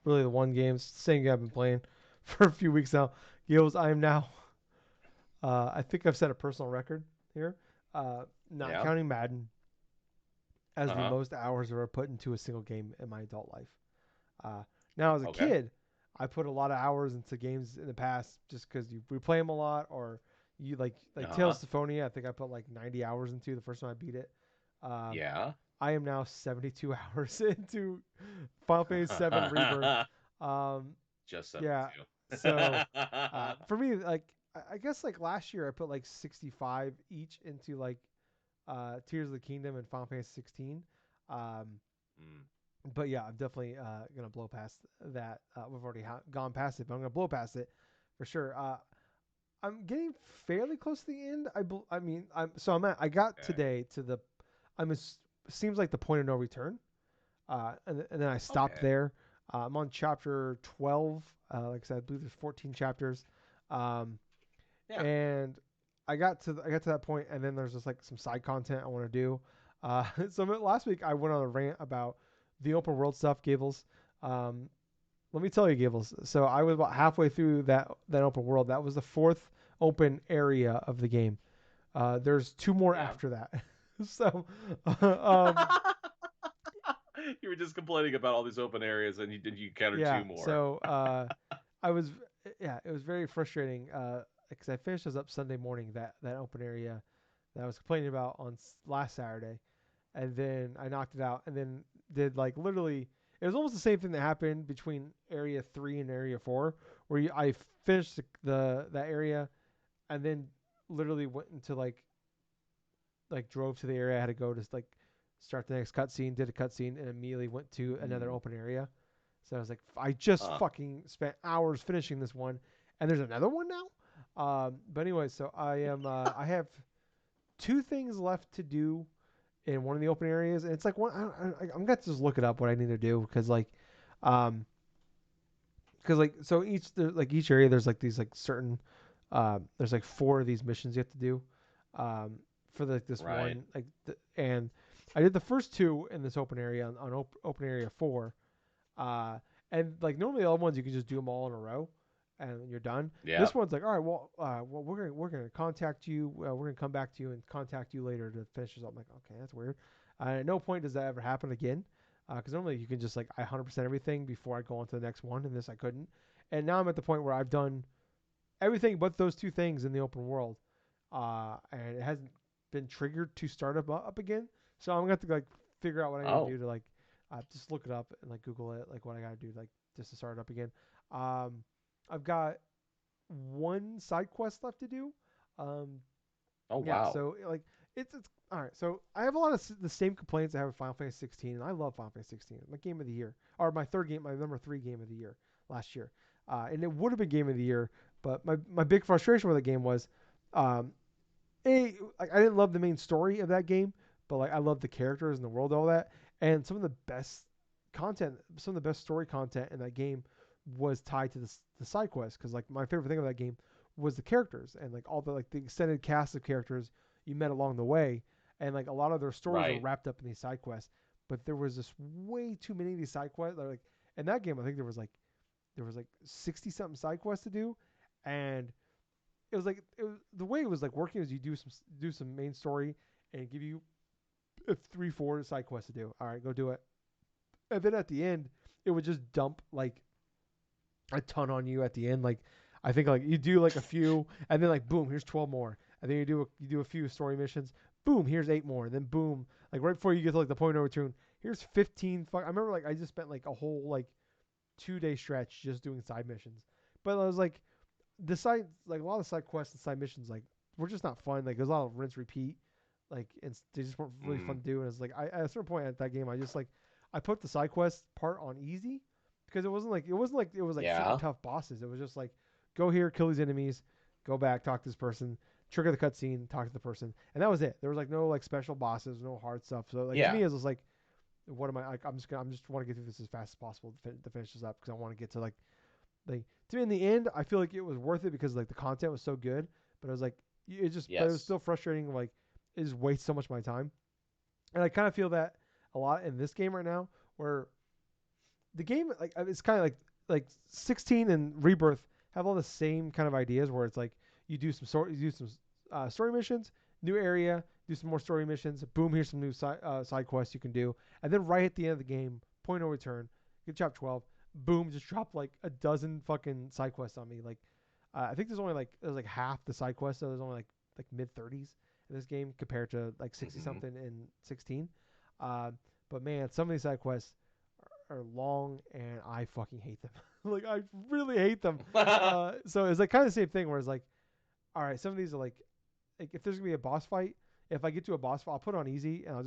really the one game, same game I've been playing for a few weeks now. Gills, I am now. I think I've set a personal record here, not Yeah. counting Madden, as Uh the huh. most hours ever put into a single game in my adult life. Uh, Now, as a Okay. kid, I put a lot of hours into games in the past just because you replay them a lot, or you Uh like Tales huh. of Symphonia. I think I put like 90 hours into the first time I beat it. Um, Yeah. I am now 72 hours into Final Fantasy 7 Rebirth. Um, Just yeah, 72. so for me, like I guess like last year I put like 65 each into like Tears of the Kingdom and Final Fantasy 16. Um, Mm, but yeah, I'm definitely gonna blow past that. We've already gone past it, but I'm gonna blow past it for sure. I'm getting fairly close to the end. I mean, I got okay. today to the. I'm. Seems like the point of no return. And then I stopped Okay. there. I'm on chapter 12. Like I said, I believe there's 14 chapters. Um, Yeah. and I got to that point, and then there's just like some side content I want to do. So last week I went on a rant about the open world stuff, Gables. Um, Let me tell you, Gables. So I was about halfway through that open world. That was the fourth open area of the game. There's two more Yeah. after that. so, um, You were just complaining about all these open areas, and you countered yeah. two more. So I was yeah, it was very frustrating because I finished this up Sunday morning that open area that I was complaining about on last Saturday, and then I knocked it out, and then did like literally it was almost the same thing that happened between area 3 and area 4, where I finished that area, and then literally went into like drove to the area I had to go to like start the next cutscene, did a cutscene, and immediately went to another Mm. open area. So I was like, I just Huh. fucking spent hours finishing this one, and there's another one now. But anyway, so I have two things left to do in one of the open areas, and it's like one. I'm gonna have to just look it up what I need to do um, because like so each area there's like these like certain there's like four of these missions you have to do, um, for like this Right. one and I did the first two in this open area on open area 4, uh, and like normally the other ones you can just do them all in a row, and you're done. Yeah. This one's like, all right, well we're gonna contact you. We're gonna come back to you and contact you later to finish this up. I'm like, okay, that's weird. At no point does that ever happen again, because normally you can just like I 100% everything before I go on to the next one, and this I couldn't. And now I'm at the point where I've done everything but those two things in the open world, and it hasn't been triggered to start up again. So I'm gonna have to like figure out what I need to Oh. do to like just look it up and like Google it, like what I gotta do like just to start it up again. Um, I've got one side quest left to do. Um, Oh yeah, wow. so like it's all right. So I have a lot of the same complaints I have with Final Fantasy 16, and I love Final Fantasy 16. My game of the year, or my third game, my number 3 game of the year last year, and it would have been game of the year. But my big frustration with the game was, um, like I didn't love the main story of that game, but like I love the characters and the world, and all that, and some of the best some of the best story content in that game was tied to the side quest. Because like my favorite thing of that game was the characters and like all the like the extended cast of characters you met along the way, and like a lot of their stories are Right. wrapped up in these side quests. But there was just way too many of these side quests. Like in that game, I think there was like 60 something side quests to do, and it was the way it was like working is you do some main story and give you 3 4 side quests to do. All right, go do it, and then at the end it would just dump like a ton on you at the end. Like I think like you do like a few, and then like boom, here's 12 more, and then you do a few story missions. Boom, here's 8 more, and then boom, like right before you get to like the point of no return, here's 15. I remember like I just spent like a whole like 2 day stretch just doing side missions, but I was like the side like a lot of side quests and side missions like were just not fun. Like there's a lot of rinse repeat, like and they just weren't really fun Mm. to do. And it's like I at a certain point at that game I just like I put the side quest part on easy because it wasn't like it was like super Yeah. tough bosses. It was just like go here, kill these enemies, go back, talk to this person, trigger the cutscene, talk to the person, and that was it. There was like no like special bosses, no hard stuff. So like to Yeah. me, it was like, what am I like? I'm just want to get through this as fast as possible to finish this up because I want to get to like to me in the end. I feel like it was worth it because like the content was so good, but I was like, it just, but it was Yes. still frustrating. Like it just wastes so much of my time, and I kind of feel that a lot in this game right now, where the game like it's kind of like 16 and Rebirth have all the same kind of ideas where it's like you do some story missions, new area, do some more story missions, boom, here's some new side quests you can do, and then right at the end of the game, point no return, get chapter 12, boom, just drop like a dozen fucking side quests on me. Like I think there's like half the side quests, so there's only like mid 30s in this game compared to like 60 Mm-hmm. something in 16. Uh, but man, some of these side quests are long and I fucking hate them. Like I really hate them. So it's like kind of the same thing where it's like, all right, some of these are like if there's gonna be a boss fight, if I get to a boss fight, I'll put it on easy and I'm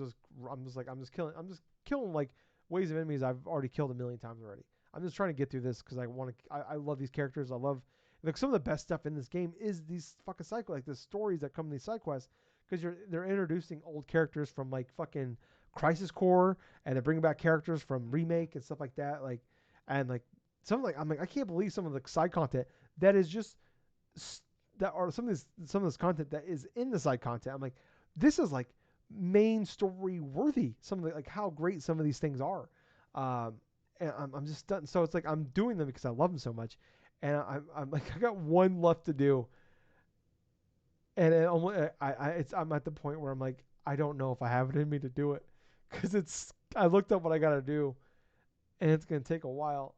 just killing like waves of enemies I've already killed a million times already. I'm just trying to get through this because I love these characters. I love like some of the best stuff in this game is these fucking like the stories that come in these side quests because they're introducing old characters from like fucking Crisis Core and they're bringing back characters from Remake and stuff like that. Like and like some like I'm like I can't believe some of the side content that is just that are some of this content that is in the side content. I'm like, this is like main story worthy. Some of the like how great some of these things are, um, and I'm just done. So it's like I'm doing them because I love them so much, and I'm like I got one left to do, and I'm at the point where I'm like I don't know if I have it in me to do it because it's I looked up what I gotta do, and it's gonna take a while.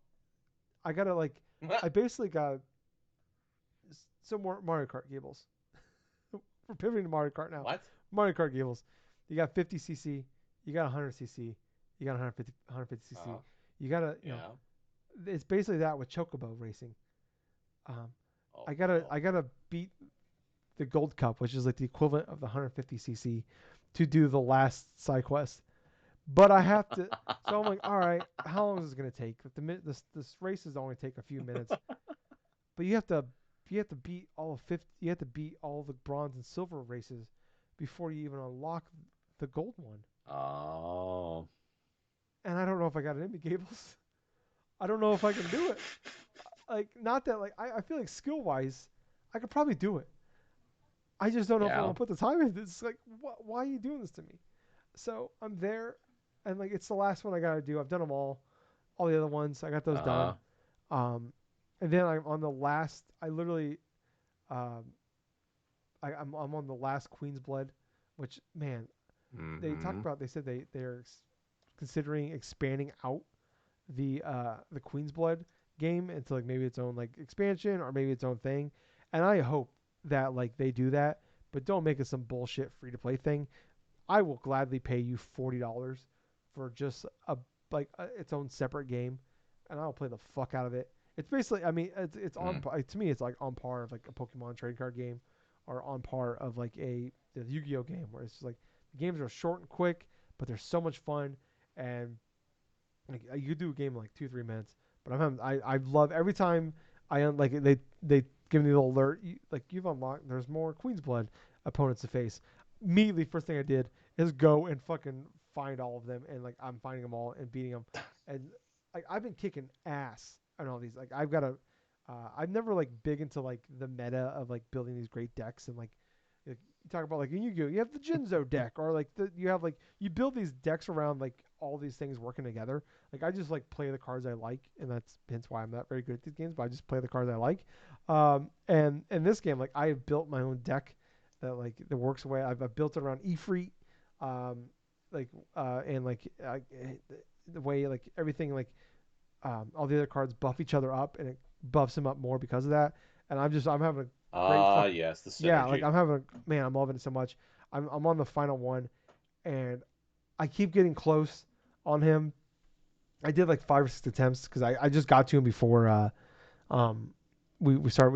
I gotta like I basically got some more Mario Kart Gables. We're pivoting to Mario Kart now. What? Mario Kart Gables. You got 50cc, you got 100cc, you got 150cc. Uh-huh. You gotta, Yeah. it's basically that with Chocobo racing. Um, Oh I no. gotta beat the Gold Cup, which is like the equivalent of the 150cc, to do the last side quest. But I have to. So I'm like, all right, how long is this gonna take? This race is only take a few minutes, but you have to beat all of 50. You have to beat all the bronze and silver races before you even unlock the gold one. Oh. And I don't know if I got it in me, Gables. I don't know if I can do it. Like not that like I feel like skill wise, I could probably do it. I just don't know if I Yeah. want to put the time in. It's like why are you doing this to me? So I'm there, and like it's the last one I gotta do. I've done them all the other ones. I got those done. Uh-huh. Um, and then I'm on the last. I literally um, I'm on the last Queen's Blood, which man, they talked Mm-hmm. about. They said they're considering expanding out the Queen's Blood game into like maybe its own like expansion or maybe its own thing. And I hope that like they do that, but don't make it some bullshit free to play thing. I will gladly pay you $40 for just its own separate game, and I'll play the fuck out of it. It's basically, I mean, it's on Mm. to me. It's like on par of like a Pokemon trading card game, or on par of like the Yu-Gi-Oh game, where it's just like the games are short and quick, but they're so much fun, and like you could do a game in like 2 3 minutes. But I love every time like they give me the alert like you've unlocked there's more Queen's Blood opponents to face. Immediately first thing I did is go and fucking find all of them and like I'm finding them all and beating them and like I've been kicking ass on all these like I'm never like big into like the meta of like building these great decks and like you talk about like in Yu-Gi-Oh you have the Jinzo deck or like you have like you build these decks around like all these things working together. Like I just like play the cards I like, and that's hence why I'm not very good at these games. But I just play the cards I like. And in this game, like I have built my own deck that works away. I've built it around Ifrit, um, and like the way like everything like all the other cards buff each other up, and it buffs them up more because of that. And I'm having a great Ah, fuck. yes, the Yeah, like synergy. man, I'm loving it so much. I'm on the final one, and I keep getting close on him. I did like 5 or 6 attempts because I just got to him before um we sat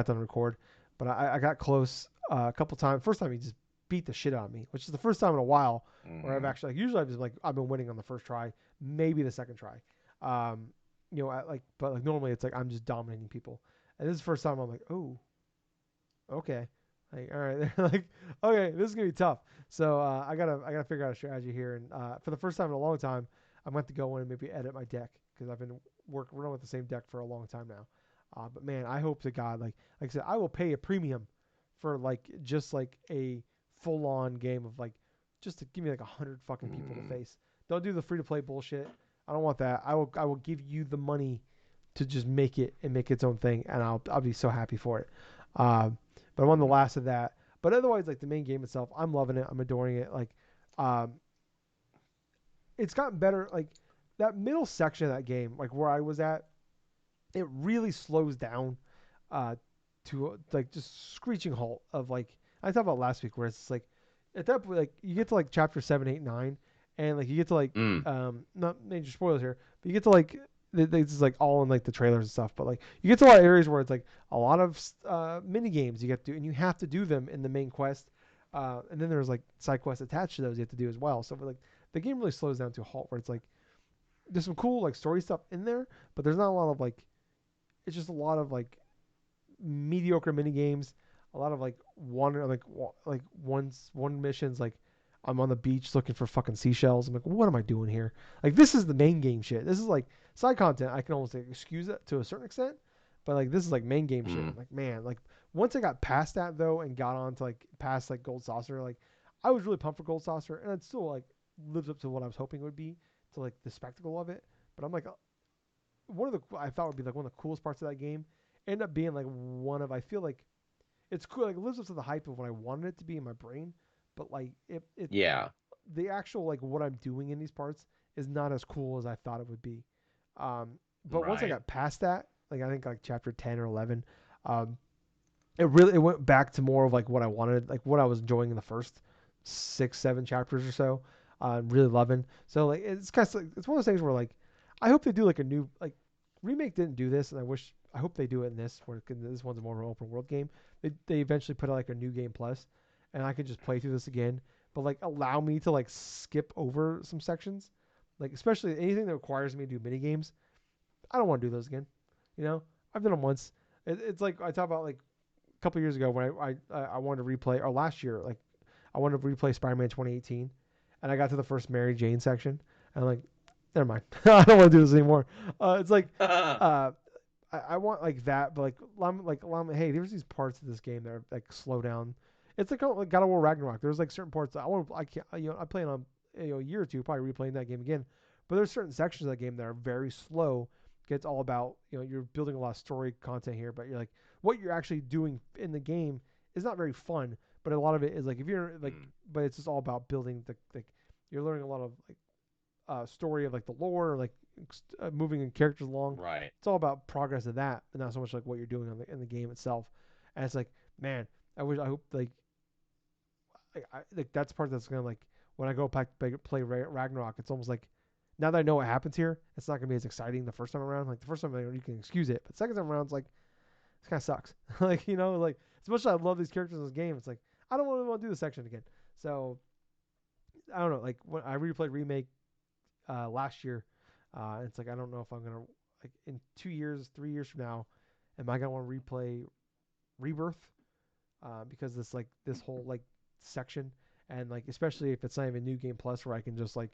down to record, but I got close a couple times. First time he just beat the shit out of me, which is the first time in a while where I've Mm-hmm. actually like usually I've been winning on the first try, maybe the second try. Um, but like normally it's like I'm just dominating people, and this is the first time I'm like oh Okay. Like, all right. Like, okay, this is gonna be tough. So I gotta figure out a strategy here, and for the first time in a long time, I'm going to go in and maybe edit my deck because I've been running with the same deck for a long time now. But man, I hope to God, like I said, I will pay a premium for like just like a full on game of like just to give me like 100 fucking people to Mm. face. Don't do the free to play bullshit. I don't want that. I will give you the money to just make it and make its own thing, and I'll be so happy for it. Um, but I'm on the Mm. last of that. But otherwise, like the main game itself, I'm loving it. I'm adoring it. Like, um, it's gotten better. Like that middle section of that game, like where I was at, it really slows down uh, to like just screeching halt of like I talked about last week where it's like at that point like you get to like chapter 7, 8, 9, and like you get to like Mm. not major spoilers here, but you get to like this is like all in like the trailers and stuff, but like you get to a lot of areas where it's like a lot of mini games you get to do, and you have to do them in the main quest, and then there's like side quests attached to those you have to do as well. So like the game really slows down to a halt where it's like there's some cool like story stuff in there, but there's not a lot of like it's just a lot of like mediocre mini games, a lot of like one missions like I'm on the beach looking for fucking seashells. I'm like, what am I doing here? Like this is the main game shit. This is like side content. I can almost like, excuse it to a certain extent, but like this is like main game shit. Mm. I'm like, man, like once I got past that though and got on to like past like Gold Saucer, like I was really pumped for Gold Saucer, and it still like lives up to what I was hoping it would be to like the spectacle of it. But I'm like, one of the I thought would be like one of the coolest parts of that game end up being like one of I feel like it's cool like it lives up to the hype of what I wanted it to be in my brain, but like it Yeah. the actual like what I'm doing in these parts is not as cool as I thought it would be. Um, but once I Right. got past that, like I think like chapter 10 or 11, um, it went back to more of like what I wanted, like what I was enjoying in the first 6, 7 chapters or so. I'm really loving. So like it's kind of like, it's one of those things where like I hope they do like a new like remake didn't do this, and I hope they do it in this where this one's more of an open world game. They eventually put out like a new game plus, and I could just play through this again, but like allow me to like skip over some sections, like especially anything that requires me to do mini games. I don't want to do those again. You know, I've done them once. It's like I talk about like couple years ago when I wanted to replay, or last year, like I wanted to replay Spider-Man 2018, and I got to the first Mary Jane section, and I'm like, never mind, I don't want to do this anymore. It's like, uh, I want like that, but hey, there's these parts of this game that are like slow down. It's like God of War Ragnarok. There's like certain parts that I can't, I plan on a year or two probably replaying that game again, but there's certain sections of that game that are very slow. It's all about you're building a lot of story content here, but you're like what you're actually doing in the game is not very fun. But a lot of it is like if you're like, Mm. but it's just all about building the like you're learning a lot of like story of like the lore, like moving characters along. Right. It's all about progress of that, and not so much like what you're doing in the game itself. And it's like, man, I hope like that's the part that's gonna like when I go back play Ragnarok, it's almost like now that I know what happens here, it's not gonna be as exciting the first time around. Like the first time you can excuse it, but the second time around, it's like it kind of sucks. Like like as much as I love these characters in this game, it's like I don't really want to do this section again. So I don't know. Like when I replayed remake last year, it's like I don't know if I'm gonna like in 2 years, 3 years from now, am I gonna want to replay Rebirth? Because this whole like section and like especially if it's not even New Game Plus where I can just like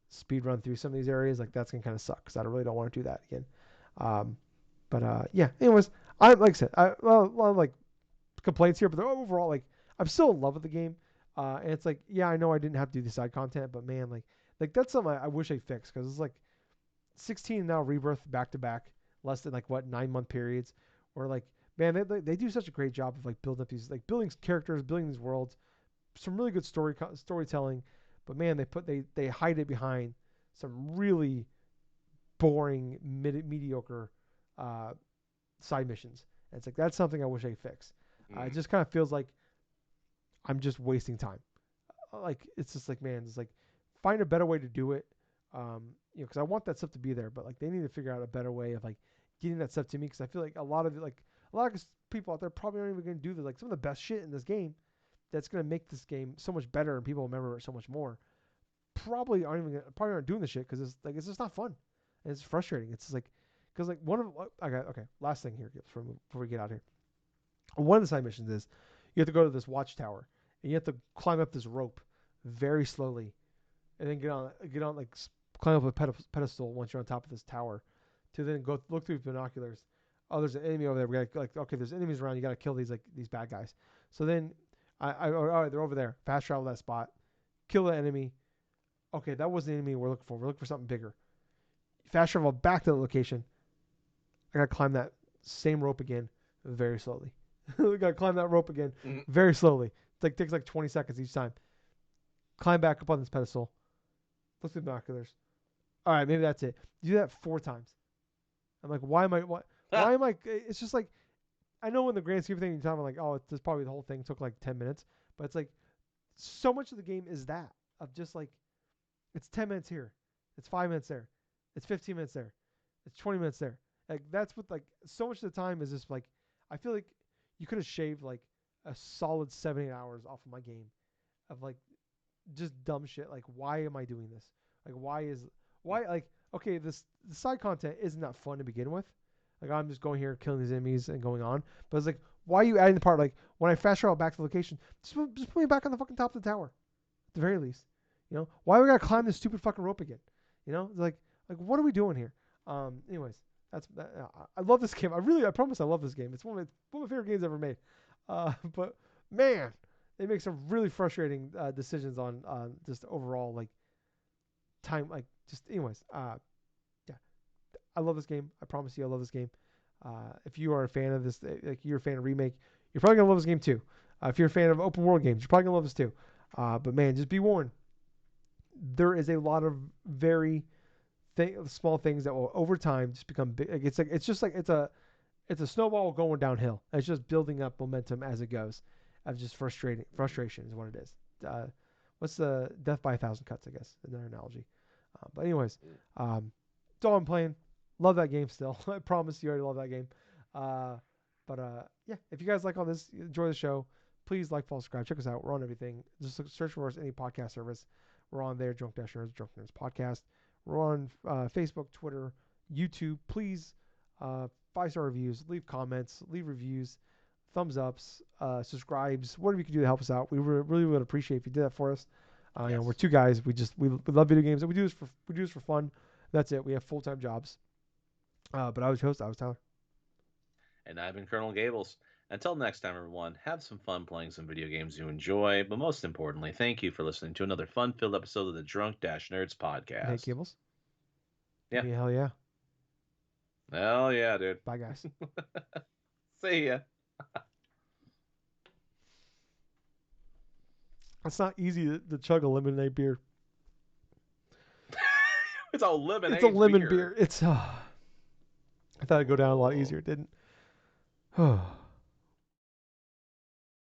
speed run through some of these areas, like that's gonna kind of suck because I really don't want to do that again. Um, but yeah. Anyways, I like I said, a lot of like complaints here, but overall like I'm still in love with the game. And it's like yeah, I know I didn't have to do the side content, but man, like that's something I wish I fixed because it's like 16 now Rebirth back to back, less than like what 9 month periods, where like man they do such a great job of like building up these like building characters, building these worlds, some really good storytelling, but man they hide it behind some really boring mediocre uh, side missions. And it's like that's something I wish I fixed. It Mm. just kind of feels like I'm just wasting time. Like it's just like man, it's like find a better way to do it. Because I want that stuff to be there, but like they need to figure out a better way of like getting that stuff to me. Because I feel like a lot of people out there probably aren't even going to do like some of the best shit in this game. That's going to make this game so much better and people remember it so much more. Probably aren't doing the shit because it's just not fun and it's frustrating. It's just like because like one of I got okay last thing here before we get out here. One of the side missions is you have to go to this watchtower and you have to climb up this rope very slowly, and then get on like climb up a pedestal once you're on top of this tower, to then go look through binoculars. Oh, there's an enemy over there. We got like, okay, there's enemies around. You got to kill these bad guys. So then all right, they're over there. Fast travel that spot, kill the enemy. Okay, that wasn't the enemy we're looking for. We're looking for something bigger. Fast travel back to the location. I gotta climb that same rope again, very slowly. We gotta climb that rope again, Mhm. very slowly. It takes like 20 seconds each time. Climb back up on this pedestal. Look through the binoculars. All right, maybe that's it. You do that 4 times. I'm like, why am I? It's just like, I know in the grand scheme of things, you're talking like, oh, this probably the whole thing took like 10 minutes, but it's like so much of the game is that of just like, it's 10 minutes here, it's 5 minutes there, it's 15 minutes there, it's 20 minutes there. Like that's what like so much of the time is just like, I feel like you could have shaved like a solid 7 8 hours off of my game of like just dumb shit. Like, why am I doing this? Like, why like okay, the side content isn't that fun to begin with. Like, I'm just going here killing these enemies and going on. But it's like, why are you adding the part like when I fast travel back to the location, just put me back on the fucking top of the tower at the very least. You know, why we gotta climb this stupid fucking rope again? You know, like what are we doing here? Anyways, I love this game. I promise I love this game. It's one of my favorite games ever made. But man, they make some really frustrating decisions on just overall like time, like just anyways. Yeah, I love this game. I promise you, I love this game. If you are a fan of this, like you're a fan of remake, you're probably gonna love this game too. If you're a fan of open world games, you're probably gonna love this too. But man, just be warned. There is a lot of very small things that will over time just become big. It's just like it's a snowball going downhill. It's just building up momentum as it goes. Of just frustration is what it is. What's the death by 1,000 cuts? I guess another analogy. But anyways, that's all I'm playing. Love that game still. I promise you, I love that game. Yeah, if you guys like all this, enjoy the show. Please like, follow, subscribe. Check us out. We're on everything. Just search for us any podcast service. We're on there. Drunk Nerds, Drunk Nerds Podcast. We're on Facebook, Twitter, YouTube. Please 5-star reviews, leave comments, leave reviews, thumbs ups, subscribes, whatever you can do to help us out. We really would appreciate if you did that for us. Yes. You know, we're two guys. We love video games, and we do this for fun. That's it. We have full-time jobs. But I was your host. I was Tyler. And I've been Colonel Gables. Until next time, everyone, have some fun playing some video games you enjoy. But most importantly, thank you for listening to another fun-filled episode of the Drunk Nerds Hey, podcast. Gables. Yeah. Hell yeah. Hell yeah, dude. Bye, guys. See ya. It's not easy to chug a lemonade beer. It's a lemonade It's a lemon beer. beer. It's. I thought it'd go down a lot easier. It didn't.